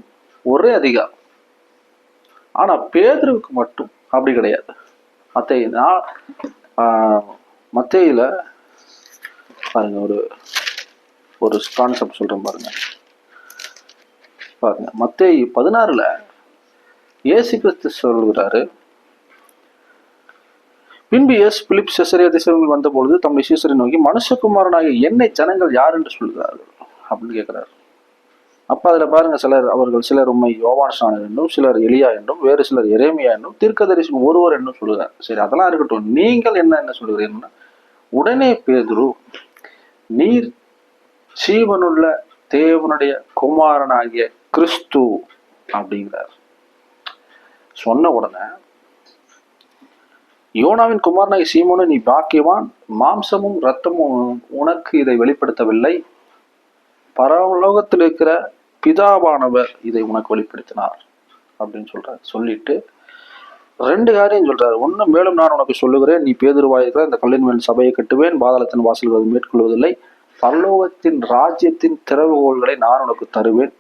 Speaker 1: ஒரே அதிகாரம். ஆனா பேதுருவுக்கு மட்டும் அப்படி கிடையாது. மத்தேயில பாருங்க, ஒரு கான்செப்ட் சொல்றேன் பாருங்க. மத்தேயு 16 இயேசு கிறிஸ்து சொல்கிறாரு, பின்பு இயேசு பிலிப் செசரியா தேசத்தில் வந்த பொழுது தம்முடைய சீசரை நோக்கி, மனுஷகுமாரனாகிய என்னை ஜனங்கள் யார் என்று சொல்கிறார்கள் அப்படின்னு கேட்கிறாரு. அப்ப அதுல பாருங்க, சிலர் உண்மை யோவான் ஸ்நானன் என்றும், சிலர் எலியா என்றும், வேறு சிலர் எரேமியா என்றும், தீர்க்கதரிசி ஒருவர் என்றும் சொல்லுகிறார். சரி, அதெல்லாம் இருக்கட்டும், நீங்கள் என்ன சொல்லுகிறீங்கன்னா, உடனே பேதுரு, நீர் ஜீவனுள்ள தேவனுடைய குமாரனாகிய கிறிஸ்து அப்படிங்கிறார். சொன்ன உடனே, யோனாவின் குமாரனாகிய சீமோனு, நீ பாக்கியவான், மாம்சமும் இரத்தமும் உனக்கு இதை வெளிப்படுத்தவில்லை, பரலோகத்தில் இருக்கிற பிதாவானவர் இதை உனக்கு வெளிப்படுத்தினார் அப்படின்னு சொல்றாரு. சொல்லிட்டு 2 காரியம் சொல்றாரு. ஒண்ணு, மேலும் நான் உனக்கு சொல்லுகிறேன், நீ பேதுருவாயிருக்கிற இந்த கல்லின் மேல் சபையை கட்டுவேன், பாதாளத்தின் வாசல்கள் மேற்கொள்வதில்லை, பரலோகத்தின் ராஜ்யத்தின் திறவுகோள்களை நான் உனக்கு தருவேன்.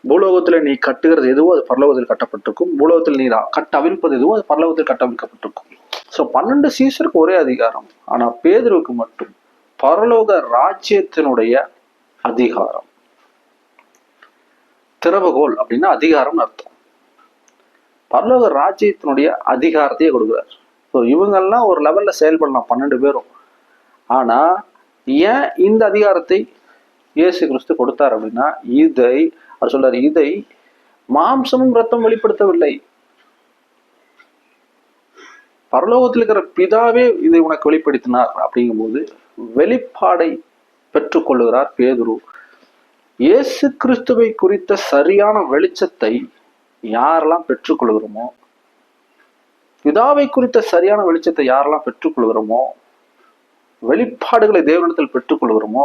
Speaker 1: பூலோகத்துல நீ கட்டுகிறது எதுவோ அது பரலோகத்தில் கட்டப்பட்டிருக்கும், பூலோகத்தில் நீ அவிழ்ப்பது எதுவோ அது பரலோகத்தில் கட்டவிழ்க்கப்பட்டிருக்கும். ஸோ 12 சீசருக்கு ஒரே அதிகாரம். ஆனா பேதுருவுக்கு மட்டும் பரலோக ராஜ்யத்தினுடைய அதிகாரம். திறவுகோல் அப்படின்னா அதிகாரம் அர்த்தம். பரலோக ராஜ்யத்தினுடைய அதிகாரத்தையே கொடுக்குறாரு. ஸோ இவங்கெல்லாம் ஒரு லெவல்ல செயல்படலாம் 12 பேரும். ஆனா ஏன் இந்த அதிகாரத்தை இயேசு கிறிஸ்து கொடுத்தார் அப்படின்னா, அவர் சொல்றாரு, இதை மாம்சமும் ரத்தம் வெளிப்படுத்தவில்லை, பரலோகத்தில் இருக்கிற பிதாவே இதை உனக்கு வெளிப்படுத்தினார். அப்படிங்கும் போது வெளிப்பாடை பெற்றுக்கொள்ளுகிறார் பேதுரு. இயேசு கிறிஸ்துவை குறித்த சரியான வெளிச்சத்தை யாரெல்லாம் பெற்றுக்கொள்கிறோமோ, பிதாவை குறித்த சரியான வெளிச்சத்தை யாரெல்லாம் பெற்றுக்கொள்கிறோமோ, வெளிப்பாடுகளை தேவனிடத்தில் பெற்றுக்கொள்கிறோமோ,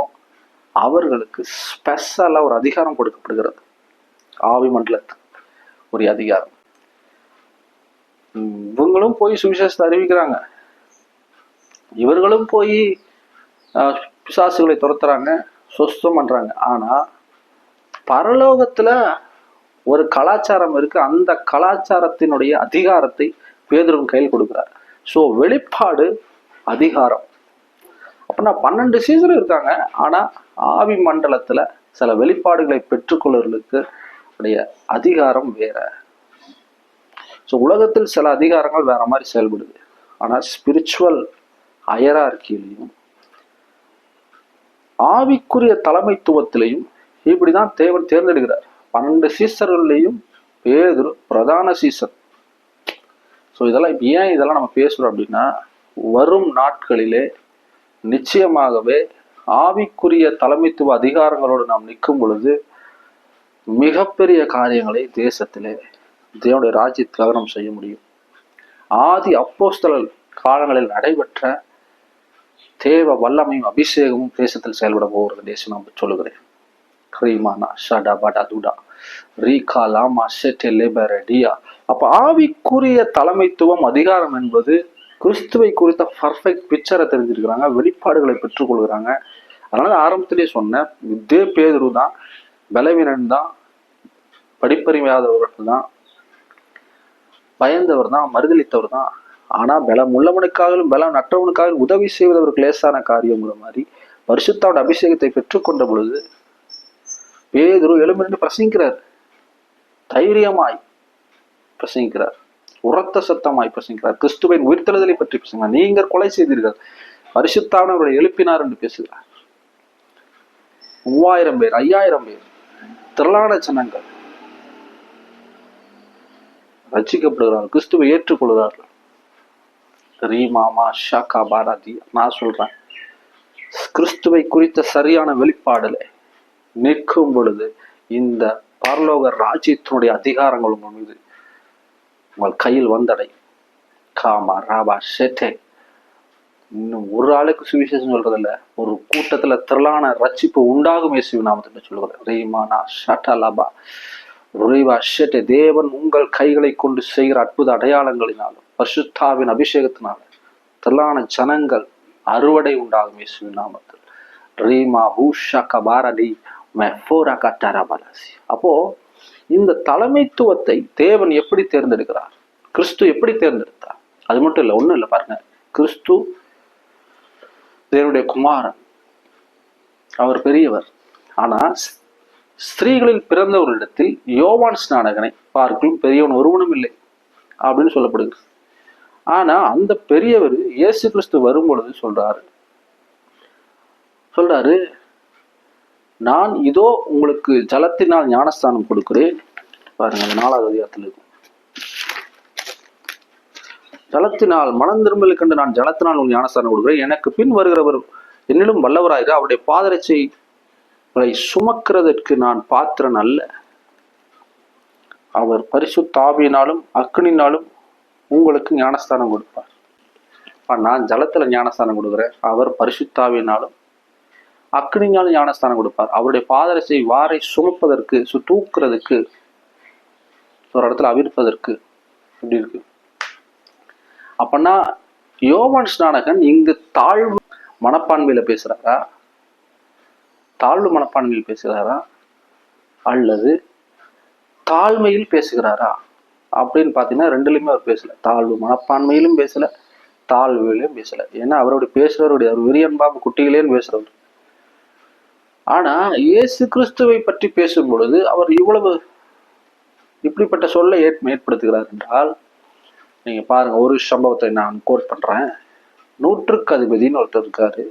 Speaker 1: அவர்களுக்கு ஸ்பெஷலா ஒரு அதிகாரம் கொடுக்கப்படுகிறது. ஆவி மண்டலத்துக்கு ஒரு அதிகாரம். இவங்களும் போய் சுவிசேஷத்தை அறிவிக்கிறாங்க, இவர்களும் போய் பிசாசுகளை துரத்துறாங்க, சுத்தம் பண்றாங்க. ஆனா பரலோகத்துல ஒரு கலாச்சாரம் இருக்கு, அந்த கலாச்சாரத்தினுடைய அதிகாரத்தை பேதுரு கையில் கொடுக்கிறார். ஸோ வெளிப்பாடு அதிகாரம். அப்படின்னா 12 சீசரும் இருக்காங்க. ஆனா ஆவி மண்டலத்துல சில வெளிப்பாடுகளை பெற்றுக்கொள்வதற்கு உடைய அதிகாரம் வேற. ஸோ உலகத்தில் சில அதிகாரங்கள் வேற மாதிரி செயல்படுது. ஆனா ஸ்பிரிச்சுவல் ஹையரார்க்கியிலையும் ஆவிக்குரிய தலைமைத்துவத்திலையும் இப்படிதான் தேவன் தேர்ந்தெடுக்கிறார். 12 சீசர்கள்லையும் பேதுரு பிரதான சீசர். ஸோ இதெல்லாம் நம்ம பேசுறோம் அப்படின்னா, வரும் நாட்களிலே நிச்சயமாகவே ஆவிக்குரிய தலைமைத்துவ அதிகாரங்களோடு நாம் நிற்கும் பொழுது மிகப்பெரிய காரியங்களை தேசத்திலே தேவனுடைய ராஜ்யத்துக்காக நாம் செய்ய முடியும். ஆதி அப்போஸ்தலர் காலங்களில் நடைபெற்ற தேவ வல்லமையும் அபிஷேகமும் தேசத்தில் செயல்பட போகிறது தேசம் நான் சொல்லுகிறேன். அப்ப ஆவிக்குரிய தலைமைத்துவம் அதிகாரம் என்பது கிறிஸ்துவை குறித்த பர்ஃபெக்ட் பிக்சரை தெரிஞ்சிருக்கிறாங்க, வெளிப்பாடுகளை பெற்றுக்கொள்கிறாங்க. அதனால ஆரம்பத்திலேயே சொன்ன இதே பேதுரு தான், பலவீனன் தான், படிப்பறியாதவர்கள் தான், பயந்தவர் தான், மறுதளித்தவர் தான். ஆனா பலம் உள்ளவனுக்காகவும் பலம் நற்றவனுக்காகவும் உதவி செய்வது அவருக்கு லேசான காரியங்கிற மாதிரி பரிசுத்தாவோட அபிஷேகத்தை பெற்றுக்கொண்ட பொழுது பேதுரு எழும்பிருந்து பிரசங்கிக்கிறார். தைரியமாய் பிரசங்கிக்கிறார், உரத்த சத்தமாய் பிரசங்கிக்கிறார். கிறிஸ்துவின் உயிர்த்தெழுதலை பற்றி பிரசங்கிக்கிறார். நீங்கள் கொலை செய்தீர்கள், பரிசுத்தாவினர் அவரை எழுப்பினார் என்று பேசுகிறார். 3000 பேர், 5000 பேர், திரளான ஜனங்கள் ரட்சிக்கப்படுகிறார்கள், கிறிஸ்துவை ஏற்றுக்கொள்கிறார்கள். ரீமாமா ஷாக்கா பாராதி. நான் சொல்றேன், கிறிஸ்துவை குறித்த சரியான வெளிப்பாடுல நிற்கும் பொழுது இந்த பரலோக ராஜ்யத்தினுடைய அதிகாரங்கள் உங்கள் மீது உங்கள் கையில் வந்தடை. காமா ராபா ஷெட்டே. இன்னும் ஒரு ஆளுக்கு சுவிசேஷம் சொல்றதில்ல, ஒரு கூட்டத்துல திரளான ரட்சிப்பு உண்டாகும் இயேசுவின் நாமத்தில் சொல்கிறேன். ரீமானா ஷட்டலாபா ரீவா ஷெட்டே. தேவன் உங்கள் கைகளை கொண்டு செய்கிற அற்புத அடையாளங்களினாலும் பரிசுத்தாவின் அபிஷேகத்தினாலும் திரளான ஜனங்கள் அறுவடை உண்டாகும் இயேசுவின் நாமத்தில். ரீமா பூஷா கபாரடி மெஃபோரா கட்டாராபலாசி. அப்போ இந்த தலைமைத்துவத்தை தேவன் எப்படி தேர்ந்தெடுக்கிறார், கிறிஸ்து எப்படி தேர்ந்தெடுத்தார்? அது மட்டும் இல்லை, ஒன்றும் இல்லை, பாருங்க. கிறிஸ்து தேவனுடைய குமாரன், அவர் பெரியவர். ஆனா ஸ்திரீகளில் பிறந்தவர்களிடத்தில் யோவான் ஸ்நானகனை பார்க்கும் பெரியவன் ஒருவனும் இல்லை அப்படின்னு சொல்லப்படுகிறது. ஆனா அந்த பெரியவர் இயேசு கிறிஸ்து வரும் பொழுது சொல்றாரு, நான் இதோ உங்களுக்கு ஜலத்தினால் ஞானஸ்தானம் கொடுக்கிறேன். பாருங்க, அந்த 4வது அதிகாரத்தில் இருக்கும். ஜலத்தினால் மனம் திரும்பலை கண்டு நான் ஜலத்தினால் உங்களுக்கு ஞானஸ்தானம் கொடுக்கிறேன். எனக்கு பின் வருகிறவர் என்னிலும் வல்லவராயிரு, அவருடைய பாதரட்சைகளை சுமக்கிறதற்கு நான் பாத்திரன் அல்ல. அவர் பரிசுத்த ஆவியினாலும் அக்கினினாலும் உங்களுக்கு ஞானஸ்தானம் கொடுப்பார். நான் ஜலத்துல ஞானஸ்தானம் கொடுக்குறேன், அவர் பரிசுத்தாவினாலும் அக்கினினாலும் ஞானஸ்தானம் கொடுப்பார். அவருடைய பாதரசை வாரை சுமப்பதற்கு, தூக்குறதுக்கு, ஒரு இடத்துல அவிர்ப்பதற்கு இப்படி இருக்கு. அப்பன்னா யோவான் ஸ்நானகன் இங்கு தாழ்வு மனப்பான்மையில பேசுறாரா, தாழ்வு மனப்பான்மையில் பேசுகிறாரா, அல்லது தாழ்மையில் பேசுகிறாரா அப்படின்னு பார்த்தீங்கன்னா ரெண்டுலையுமே அவர் பேசல. தாழ்வு மனப்பான்மையிலும் பேசல, தாழ்விலையும் பேசல. ஏன்னா அவருடைய பேசுறவருடைய அவர் விரியன் பாபு குட்டிகளேன்னு பேசுறவர். ஆனா இயேசு கிறிஸ்துவை பற்றி பேசும் பொழுது அவர் இவ்வளவு இப்படிப்பட்ட சொல்ல ஏற்படுத்துகிறார் என்றால், நீங்க பாருங்க, ஒரு சம்பவத்தை நான் கோட் பண்றேன். 100க்கு அதிபதினு ஒருத்தர் இருக்காரு.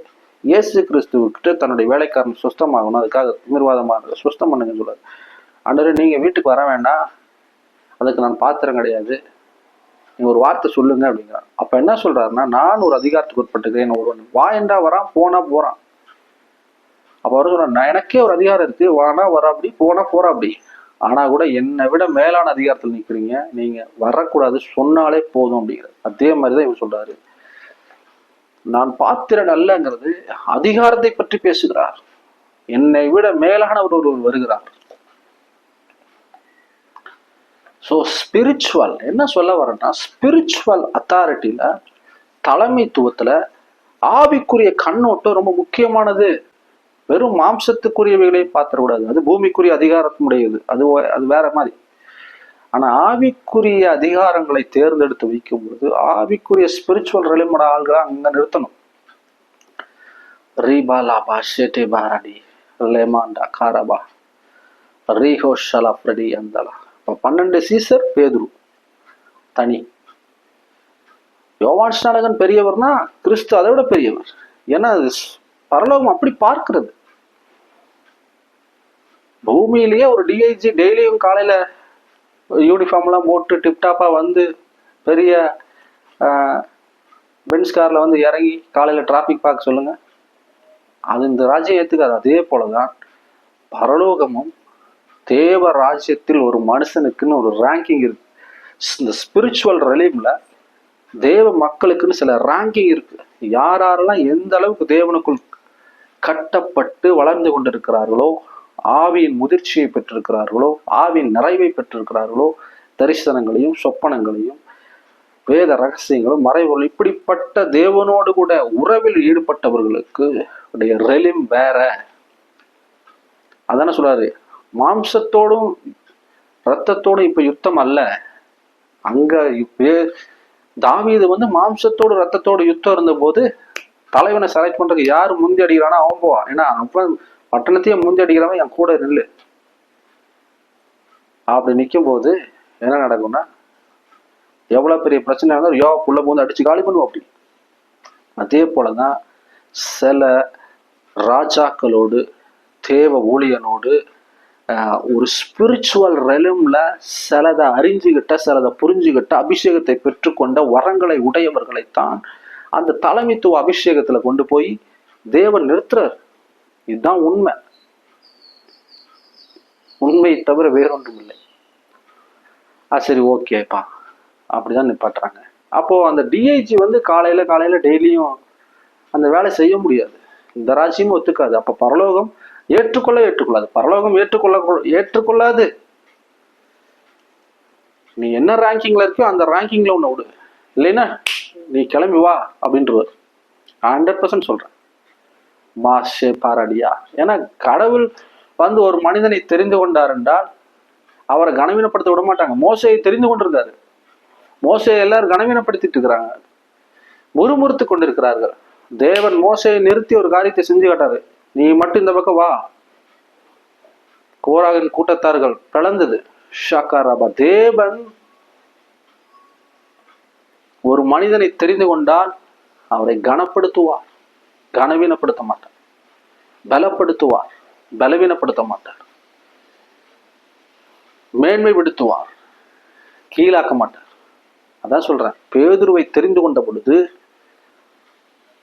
Speaker 1: இயேசு கிறிஸ்துவிட்ட தன்னுடைய வேலைக்காரன் சுத்தமாகணும், அதுக்காக நிர்வாதமாக சுத்தம் பண்ணுங்கன்னு சொல்றாரு. ஆண்டவரே, நீங்க வீட்டுக்கு வர வேண்டாம், அதுக்கு நான் பாத்திரம் கிடையாது, நீங்க ஒரு வார்த்தை சொல்லுங்க அப்படிங்கிறான். அப்ப என்ன சொல்றாருன்னா, நான் ஒரு அதிகாரத்துக்கு உட்பட்டுக்கிறேன், ஒருவன் வாயண்டா வரான், போனா போறான். அப்ப அவர் சொல்ற, எனக்கே ஒரு அதிகாரம் இருக்கு, வானா வர அப்படி, போனா போறா அப்படி. ஆனா கூட என்னை விட மேலான அதிகாரத்தில் நிற்கிறீங்க, நீங்க வரக்கூடாது, சொன்னாலே போதும் அப்படிங்கிறது. அதே மாதிரிதான் இவர் சொல்றாரு. நான் பாத்திரன் அல்லங்கிறது அதிகாரத்தை பற்றி பேசுகிறார். என்னை விட மேலானவர் ஒருவர் வருகிறார். ஸோ ஸ்பிரிச்சுவல் என்ன சொல்ல வரேன்னா, ஸ்பிரிச்சுவல் அத்தாரிட்டியில, தலைமைத்துவத்துல ஆவிக்குரிய கண்ணோட்டம் ரொம்ப முக்கியமானது. வெறும் மாம்சத்துக்குரியவைகளை பார்த்துடக்கூடாது, அது பூமிக்குரிய அதிகாரத்தினுடையது, அது வேற மாதிரி. ஆனா ஆவிக்குரிய அதிகாரங்களை தேர்ந்தெடுத்து வைக்கும் பொழுது ஆவிக்குரிய ஸ்பிரிச்சுவல் ரிலேட்டட் ஆள்களை அங்க நிறுத்தணும். ரீபாலாபா ஷேட்டே பாரடி லேமாண்டா காரபா ரீஹோ ஷலப்ரடி அந்தலா. 12 சீசர், பேதுரு தனி. யோவான் ஸ்நானகன் பெரியவர்னா கிறிஸ்து அதை விட பெரியவர். ஏன்னா பரலோகம் அப்படி பார்க்கிறது. பூமியிலேயே ஒரு டிஐஜி டெய்லியும் காலையில யூனிஃபார்ம் எல்லாம் போட்டு டிப்டாப்பா வந்து பெரிய பென்ஸ் கார்ல வந்து இறங்கி காலையில டிராபிக் பார்க்க சொல்லுங்க, அது இந்த ராஜ்யம் ஏத்துக்காது. அதே போலதான் பரலோகமும் தேவ ராஜ்யத்தில் ஒரு மனுஷனுக்குன்னு ஒரு ரேங்கிங் இருக்கு. இந்த ஸ்பிரிச்சுவல் ரிலீவ்ல தேவ மக்களுக்குன்னு சில ரேங்கிங் இருக்கு. யாரெல்லாம் எந்த அளவுக்கு தேவனுக்குள் கட்டப்பட்டு வளர்ந்து கொண்டிருக்கிறார்களோ, ஆவியின் முதிர்ச்சியை பெற்றிருக்கிறார்களோ, ஆவியின் நிறைவை பெற்றிருக்கிறார்களோ, தரிசனங்களையும் சொப்பனங்களையும் வேத ரகசியங்களும் மறைவுகளும் இப்படிப்பட்ட தேவனோடு கூட உறவில் ஈடுபட்டவர்களுக்கு ரெலிம் வேற. அதான சொல்றாரு, மாம்சத்தோடும் இரத்தத்தோடும் இப்ப யுத்தம் அல்ல, அங்க தாவீது மாம்சத்தோடு ரத்தத்தோடு யுத்தம் இருந்த போது தலைவனை செலக்ட் பண்றதுக்கு யாரு முந்தி அடிக்கிறானோ அவன் போவான். ஏன்னா அவன் பட்டணத்தையே முந்தி அடிக்கிறவன் என் கூட நில்லு. அப்படி நிற்கும் போது என்ன நடக்கும்னா, எவ்வளவு பெரிய பிரச்சனை இருந்தாலும் யோவாப் உள்ள அடிச்சு காலி பண்ணுவோம். அப்படி அதே போலதான் சில ராஜாக்களோடு தேவ ஊழியனோடு ஒரு ஸ்பிரிச்சுவல் ரெலம்ல சிலதை அறிஞ்சுகிட்ட சிலதை புரிஞ்சுகிட்ட அபிஷேகத்தை பெற்றுக்கொண்ட வரங்களை உடையவர்களைத்தான் அந்த தலைமைத்துவ அபிஷேகத்துல கொண்டு போய் தேவன் நிறுத்துறார். இதுதான் உண்மை. உண்மையை தவிர வேறொன்றும் இல்லை. சரி, ஓகேப்பா, அப்படிதான் நிப்பாட்டுறாங்க. அப்போ அந்த டிஐஜி காலையில டெய்லியும் அந்த வேலை செய்ய முடியாது. இந்த ராஜ்யமும் ஒத்துக்காது. அப்ப பரலோகம் ஏற்றுக்கொள்ளாது. பரலோகம் ஏற்றுக்கொள்ளாது. நீ என்ன ரேங்கிங்ல இருக்கோ அந்த ரேங்கிங்ல உன்னை விடு, இல்லைன்னா நீ கிளம்பி வா அப்படின்றவர். 100% சொல்றேன். மாஷே பாராடியா. ஏன்னா கடவுள் ஒரு மனிதனை தெரிந்து கொண்டார் என்றால் அவரை கனவீனப்படுத்த விட மாட்டாங்க. மோசையை தெரிந்து கொண்டிருந்தாரு. மோசையை எல்லாரும் கனவீனப்படுத்திட்டு இருக்கிறாங்க, முறுமுறுத்து கொண்டிருக்கிறார்கள். தேவன் மோசையை நிறுத்தி ஒரு காரியத்தை செஞ்சு காட்டாரு. நீ மட்டும் இந்த பக்கம் வா. கோராகின் கூட்டத்தார்கள் பிளந்தது. ஷாக்காராபா. தேவன் ஒரு மனிதனை தெரிந்து கொண்டால் அவரை கனப்படுத்துவார், கனவீனப்படுத்த மாட்டார். பலப்படுத்துவார், பலவீனப்படுத்த மாட்டார். மேன்மைப்படுத்துவார், கீழாக்க மாட்டார். அதான் சொல்றேன், பேதுருவை தெரிந்து கொண்ட பொழுது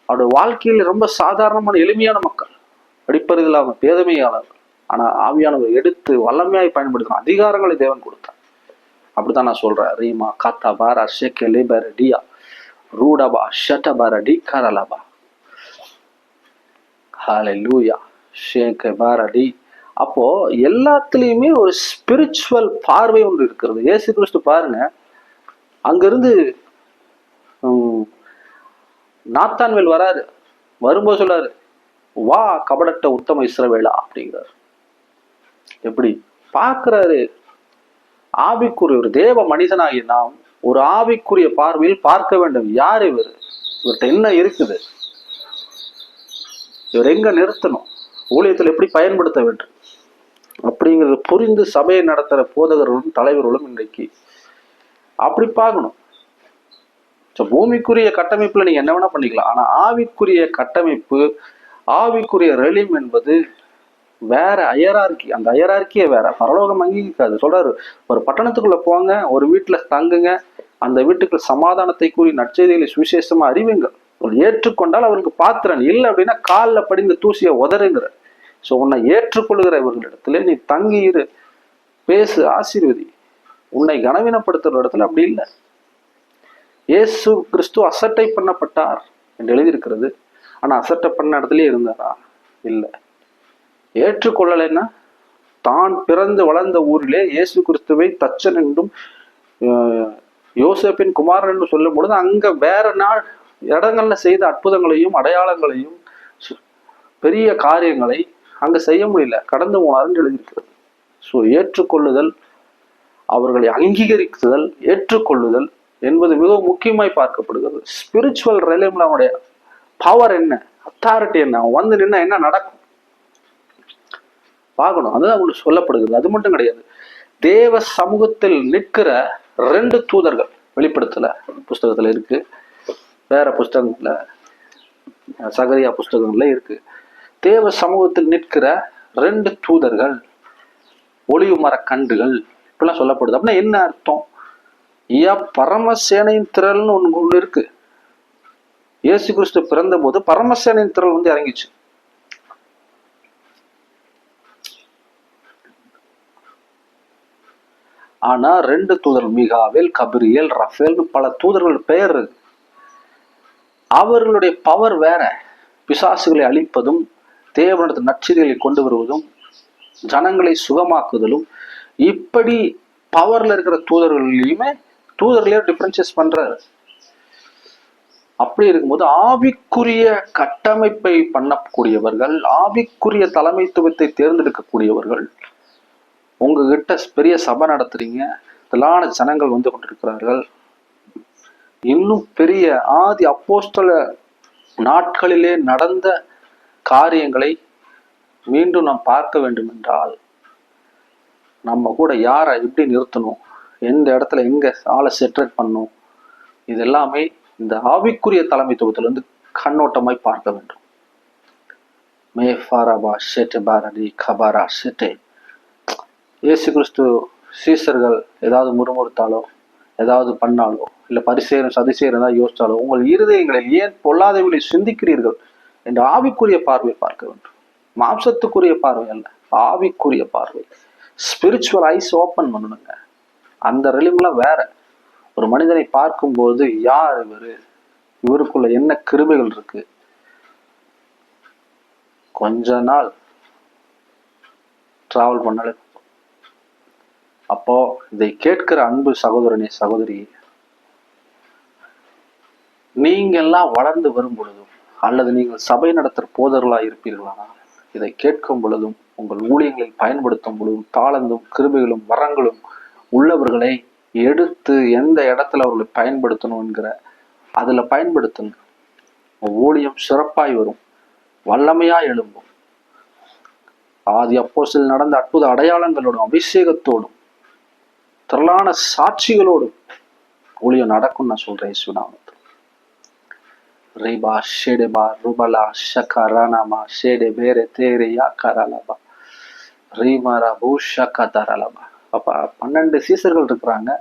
Speaker 1: அவருடைய வாழ்க்கையில் ரொம்ப சாதாரணமான எளிமையான மக்கள், படிப்பறிவு இல்லாம பேதமையாளர்கள். ஆனா ஆவியானவர் எடுத்து வல்லமையாய் பயன்படுத்தின அதிகாரங்களை தேவன் கொடுத்தார். அப்படித்தான் நான் சொல்றேன். ரீமா காத்தா பாரா ஷேக்கே பரடியா ரூடபா ஷட்ட பரடி கரலபா. ஹல்லேலூயா. ஷேக்கே பரடி. அப்போ எல்லாத்துலயுமே ஒரு ஸ்பிரிச்சுவல் பார்வை ஒன்று இருக்கிறது. இயேசு கிறிஸ்து பாருங்க, அங்கிருந்து நாத்தான்வேல் வராரு. வரும்போது சொல்றாரு, வா கபடட்ட உத்தம இஸ்ரவேலா அப்படிங்கிறார். எப்படி பார்க்கிறாரு? ஆவிக்குரிய ஒரு தேவ மனிதனாகி நாம் ஒரு ஆவிக்குரிய பார்வையில் பார்க்க வேண்டும். யார் இவர்? இவர்கிட்ட என்ன இருக்குது? இவர் எங்க நிறுத்தணும்? ஊழியத்தில் எப்படி பயன்படுத்த வேண்டும் அப்படிங்கிறது புரிந்து சபையை நடத்துற போதகர்களும் தலைவர்களும் இன்றைக்கு அப்படி பார்க்கணும். பூமிக்குரிய கட்டமைப்புல நீங்க என்ன வேணா பண்ணிக்கலாம். ஆனா ஆவிக்குரிய கட்டமைப்பு, ஆவிக்குரிய ரெலிம் என்பது வேற அயரார்கி. அந்த அயரார்கியே வேற. பரலோகம் அங்கீகரிக்காது. சொல்றாரு, ஒரு பட்டணத்துக்குள்ள போங்க, ஒரு வீட்டுல தங்குங்க, அந்த வீட்டுக்கு சமாதானத்தை கூறி நற்செய்திகளை சுவிசேஷமா அறிவுங்க. ஏற்றுக்கொண்டால் அவருக்கு பாத்திரன், இல்லை அப்படின்னா காலில் படிந்த தூசியை உதறுங்கிற. ஸோ உன்னை ஏற்றுக்கொள்கிற இவர்களிடத்துல நீ தங்கி இரு, பேசு, ஆசீர்வதி. உன்னை கனவீனப்படுத்துற இடத்துல அப்படி இல்லை. இயேசு கிறிஸ்து அசட்டை பண்ணப்பட்டார் என்று எழுதியிருக்கிறது. ஆனா அசட்டை பண்ண இடத்துலயே இருந்தாரா? இல்லை. ஏற்றுக்கொள்ளலைன்னா தான் பிறந்து வளர்ந்த ஊரிலே இயேசு கிறிஸ்துவை தச்சன் என்றும் யோசேப்பின் குமாரன் என்று சொல்லும் பொழுது அங்க வேற நாள் இடங்கள்ல செய்த அற்புதங்களையும் அடையாளங்களையும் பெரிய காரியங்களை அங்க செய்ய முடியல, கடந்து போனார்னு எழுதியிருக்கிறது. ஸோ ஏற்றுக்கொள்ளுதல், அவர்களை அங்கீகரிக்குதல், ஏற்றுக்கொள்ளுதல் என்பது மிகவும் முக்கியமாய் பார்க்கப்படுகிறது. ஸ்பிரிச்சுவல் ரெலம்ல அவனுடைய பவர் என்ன, அத்தாரிட்டி என்ன, அவன் நின்னா என்ன நடக்கும் பார்க்கணும். அதுதான் உங்களுக்கு சொல்லப்படுகிறது. அது மட்டும் கிடையாது, தேவ சமூகத்தில் நிற்கிற 2 தூதர்கள் வெளிப்படுத்தல புஸ்தகத்துல இருக்கு, வேற புஸ்தகங்கள்ல சகரியா புஸ்தகங்கள்ல இருக்கு. தேவ சமூகத்தில் நிற்கிற 2 தூதர்கள், ஒளிவு மர கன்றுகள் இப்படிலாம் சொல்லப்படுது. அப்படின்னா என்ன அர்த்தம்? பரமசேனையின் திரள்னு ஒன்று இருக்கு. இயேசு கிறிஸ்து பிறந்த போது பரமசேனையின் திரள் இறங்கிச்சு. ஆனா 2 தூதர்கள், மிகாவேல், கபிரியேல், ரஃபேல், பல தூதர்கள் பெயர் இருக்கு. அவர்களுடைய பவர் வேற. பிசாசுகளை அழிப்பதும், தேவனிடத்தில் நற்செய்திகளை கொண்டு வருவதும், ஜனங்களை சுகமாக்குதலும், இப்படி பவர்ல இருக்கிற தூதர்களையுமே தூதர்களே டிஃபரன்சியேட் பண்றாரு. அப்படி இருக்கும்போது ஆவிக்குரிய கட்டமைப்பை பண்ணக்கூடியவர்கள், ஆவிக்குரிய தலைமைத்துவத்தை தேர்ந்தெடுக்கக்கூடியவர்கள், உங்ககிட்ட பெரிய சபை நடத்துறீங்க, திரளான ஜனங்கள் வந்து கொண்டிருக்கிறார்கள். இன்னும் பெரிய ஆதி அப்போஸ்தல நாட்களிலே நடந்த காரியங்களை மீண்டும் நாம் பார்க்க வேண்டும் என்றால் நம்ம கூட யாரை எப்படி நிறுத்தணும், எந்த இடத்துல எங்க ஆளை செட்ரேட் பண்ணணும், இது எல்லாமே இந்த ஆவிக்குரிய தலைமைத்துவத்திலிருந்து கண்ணோட்டமாய் பார்க்க வேண்டும். மே ஃபாரபா ஷெட்டே பாரடி கபாரா ஷெட்டே. இயேசு கிறிஸ்து சீசர்கள் ஏதாவது முறுமுறுத்தாலோ ஏதாவது பண்ணாலோ இல்லை பரிசேரும் சதிசேரும் ஏதாவது யோசித்தாலோ உங்கள் இருதயங்களில் ஏன் பொல்லாதவர்களை சிந்திக்கிறீர்கள் என்று ஆவிக்குரிய பார்வை பார்க்க வேண்டும். மாம்சத்துக்குரிய பார்வை அல்ல, ஆவிக்குரிய பார்வை. ஸ்பிரிச்சுவல் ஐஸ் ஓப்பன் பண்ணணுங்க. அந்த ரெலிம்லாம் வேற. ஒரு மனிதனை பார்க்கும்போது யார் இவருக்குள்ள என்ன கிருபைகள் இருக்கு, கொஞ்ச நாள் டிராவல் பண்ணாலே. அப்போ இதை கேட்கிற அன்பு சகோதரனே சகோதரி, நீங்கெல்லாம் வளர்ந்து வரும் பொழுதும் அல்லது நீங்கள் சபை நடத்துற போதர்களா இருப்பீர்களானால் இதை கேட்கும் பொழுதும் உங்கள் ஊழியங்களில் பயன்படுத்தும் பொழுதும் தாளந்தும் கிருபைகளும் வரங்களும் உள்ளவர்களை எடுத்து எந்த இடத்துல அவர்களை பயன்படுத்தணும் என்கிற அதுல பயன்படுத்துங்க. ஊழியம் சிறப்பாய் வரும், வல்லமையா எழும்பும். ஆதி அப்போஸ்தலர் நடந்த அற்புத அடையாளங்களோடும் அபிஷேகத்தோடும் திரளான சாட்சிகளோடும் ஊழியம் நடக்கும் நான் சொல்றேன். இயேசுநாமத்தில். ரிபா ஷெடெபா ருபலா ஷகரானாமா ஷெடெ பேரே தேரியா கரலபா ரீமாரா பூஷக தரலபா. அப்ப 12 சீசர்கள் இருக்கிறாங்க.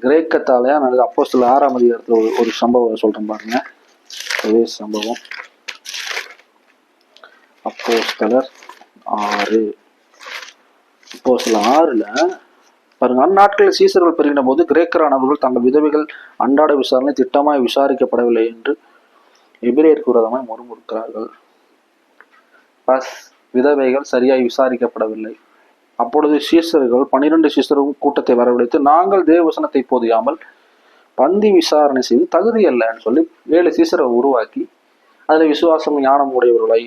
Speaker 1: கிரேக்கத்தாலையா நடந்த அப்போஸ்தலர் 6ஆம் அதிகாரத்துல ஒரு சம்பவம் சொல்றேன் பாருங்க. ஒரே சம்பவம். அப்போஸ்தலர் 6. அப்போஸ்தலர் 6ல பாருங்க. அந்நாட்களில் சீசர்கள் பெருகின போது கிரேக்கரானவர்கள் தங்கள் விதவைகள் அன்றாட விசாரணை திட்டமாய் விசாரிக்கப்படவில்லை என்று எபிரேயருக்கு விரோதமாய் முறுமுறுக்கிறார்கள். விதவைகள் சரியாய் விசாரிக்கப்படவில்லை. அப்பொழுது சீசர்கள் 12 சீசரும் கூட்டத்தை வரவழைத்து, நாங்கள் தேவவசனத்தை போதியாமல் பந்தி விசாரணை செய்து தகுதி அல்லன்னு சொல்லி 7 சீசரை உருவாக்கி அதுல விசுவாசம் ஞானம் உடையவர்களை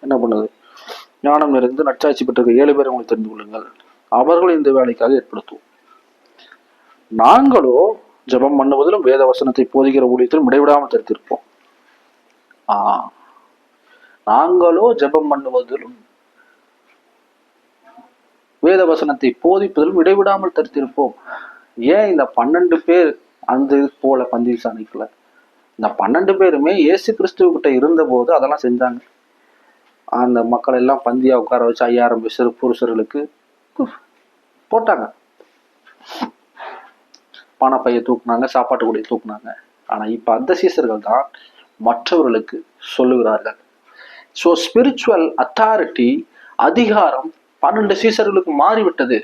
Speaker 1: என்ன பண்ணுது, ஞானம் நிறைந்து நற்சாட்சி பெற்றிருக்க 7 பேர் உங்களுக்கு தெரிந்து கொள்ளுங்கள், அவர்கள் இந்த வேலைக்காக ஏற்படுத்துவோம். நாங்களோ ஜெபம் பண்ணுவதிலும் வேத வசனத்தை போதிக்கிற ஊழியத்திலும் இடைவிடாமல் தரித்திருப்போம். நாங்களோ ஜெபம் பண்ணுவதிலும் வேத வசனத்தை போதிப்பதிலும் இடைவிடாமல் தரித்திருப்போம். ஏன் இந்த 12 பேர் அந்த போல பந்தி விசாரணைக்குள்ள? இந்த 12 பேருமே இயேசு கிறிஸ்துவ கிட்ட இருந்த போது அதெல்லாம் செஞ்சாங்க. அந்த மக்கள் எல்லாம் பந்தியா உட்கார வச்சு 5000 புருஷர்களுக்கு போட்டாங்க. பணப்பையை தூக்குனாங்க, சாப்பாட்டு கூடையை தூக்குனாங்க. ஆனா இப்ப அந்த சீசர்கள் தான் மற்றவர்களுக்கு சொல்லுகிறார்கள். ஸோ ஸ்பிரிச்சுவல் அத்தாரிட்டி, அதிகாரம் 12 சீசர்களுக்கு மாறிவிட்டது.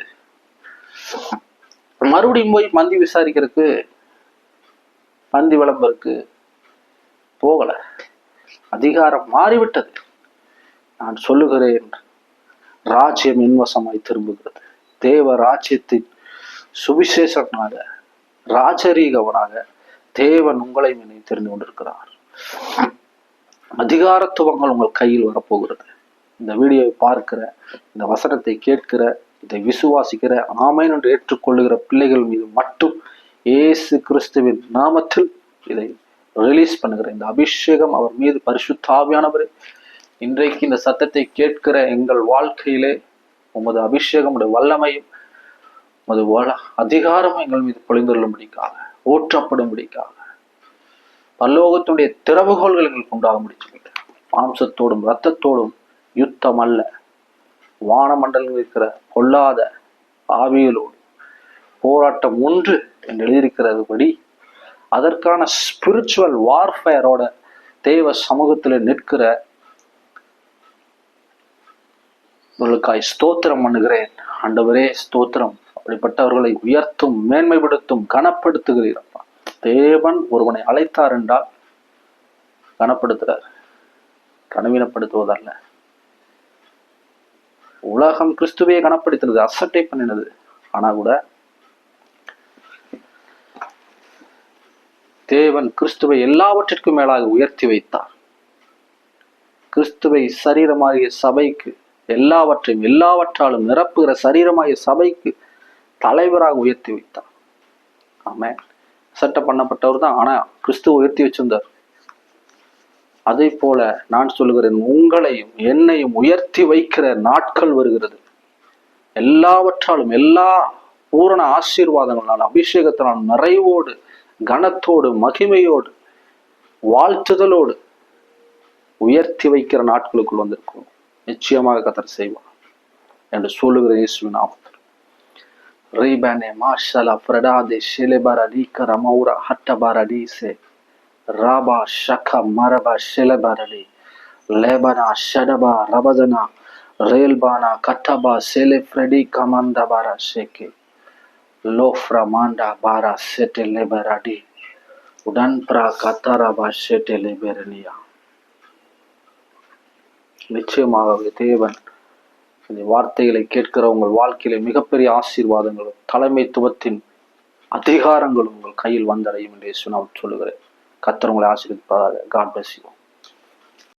Speaker 1: மறுபடியும் போய் பந்தி விசாரிக்கிறதுக்கு, பந்தி விளம்பருக்கு போகல. அதிகாரம் மாறிவிட்டது. நான் சொல்லுகிறேன், ராஜ்யம் என்வசமாய் திரும்புகிறது. தேவ ராஜ்யத்தின் சுவிசேஷனாக, ராஜரீகவனாக தேவன் உங்களை தெரிந்து கொண்டிருக்கிறார். அதிகாரத்துவங்கள் உங்கள் கையில் வரப்போகிறது. இந்த வீடியோவை பார்க்கிற, இந்த வசனத்தை கேட்கிற, இதை விசுவாசிக்கிற, ஆமென் என்று ஏற்றுக்கொள்ளுகிற பிள்ளைகள் மீது மட்டும் இயேசு கிறிஸ்துவின் நாமத்தில் இதை ரிலீஸ் பண்ணுகிற இந்த அபிஷேகம் அவர் மீது, பரிசுத்த ஆவியானவரே, இன்றைக்கு இந்த சத்தத்தை கேட்கிற எங்கள் வாழ்க்கையிலே உமது அபிஷேகம், உடைய வல்லமையும் உமது அதிகாரமும் எங்கள் மீது பொழிந்துள்ளபடிக்காக, ஊற்றப்படும்படிக்காக, பரலோகத்தினுடைய திறவுகோள்கள் எங்களுக்கு உண்டாக முடிச்சுக்கிட்டு, மாம்சத்தோடும் இரத்தத்தோடும் யுத்தம் அல்ல, வானமண்டலம் இருக்கிற பொல்லாத ஆவிகளோடு போராட்டம் ஒன்று என்று எழுதியிருக்கிறதுபடி அதற்கான ஸ்பிரிச்சுவல் வார்ஃபேரோட தேவ சமூகத்தில் நிற்கிற உங்களுக்காய் ஸ்தோத்திரம் பண்ணுகிறேன். ஆண்டவரே ஸ்தோத்திரம். அப்படிப்பட்டவர்களை உயர்த்தும், மேன்மைப்படுத்தும், கனப்படுத்துகிறீரப்பா. தேவன் ஒருவனை அழைத்தார் என்றால் கனப்படுத்துறார், கனவீனப்படுத்துவதல்ல. உலகம் கிறிஸ்துவையே கனப்படுத்துறது, அசட்டை பண்ணினது. ஆனா கூட தேவன் கிறிஸ்துவை எல்லாவற்றிற்கும் மேலாக உயர்த்தி வைத்தார். கிறிஸ்துவை சரீரமாகிய சபைக்கு, எல்லாவற்றாலும் நிரப்புகிற சரீரமாகிய சபைக்கு தலைவராக உயர்த்தி வைத்தார். ஆமென். செட்டப் பண்ணப்பட்டவர் தான், ஆனா கிறிஸ்துவ உயர்த்தி வச்சிருந்தார். அதே போல நான் சொல்லுகிறேன், உங்களையும் என்னையும் உயர்த்தி வைக்கிற நாட்கள் வருகிறது. எல்லாவற்றாலும், எல்லா பூரண ஆசீர்வாதங்களால், அபிஷேகத்தினால், நிறைவோடு, கனத்தோடு, மகிமையோடு, வாழ்த்துதலோடு உயர்த்தி வைக்கிற நாட்களுக்குள் வந்திருக்கும். நிச்சயமாக கர்த்தர் செய்வார் என்று சொல்லுகிற இயேசுவின் நாமத்தில். ரீபனே மாஷலா ஃப்ரடாதே ஷெலெபரடி கரமௌரா ஹட்டபரடிசே ராபா ஷக மரபா ஷெலபரடி லேபனா ஷடபா ரபதனா ரேல்பானா கட்டபா செலே ஃப்ரெடி கமந்தபாரா ஷேகே லோஃப்ரா மாண்டா பாரா செட்டே லெபரடி உடன்பிரா கத்தரபா செட்டே லெபரனியா. நிச்சயமாகவே தேவன் இந்த வார்த்தைகளை கேட்கிற உங்கள் வாழ்க்கையில மிகப்பெரிய ஆசீர்வாதங்களும் தலைமைத்துவத்தின் அதிகாரங்களும் உங்கள் கையில் வந்தடையும் என்று நான் சொல்லுகிறேன். கர்த்தர் உங்களை ஆசீர்வதிப்பாராக. God bless you.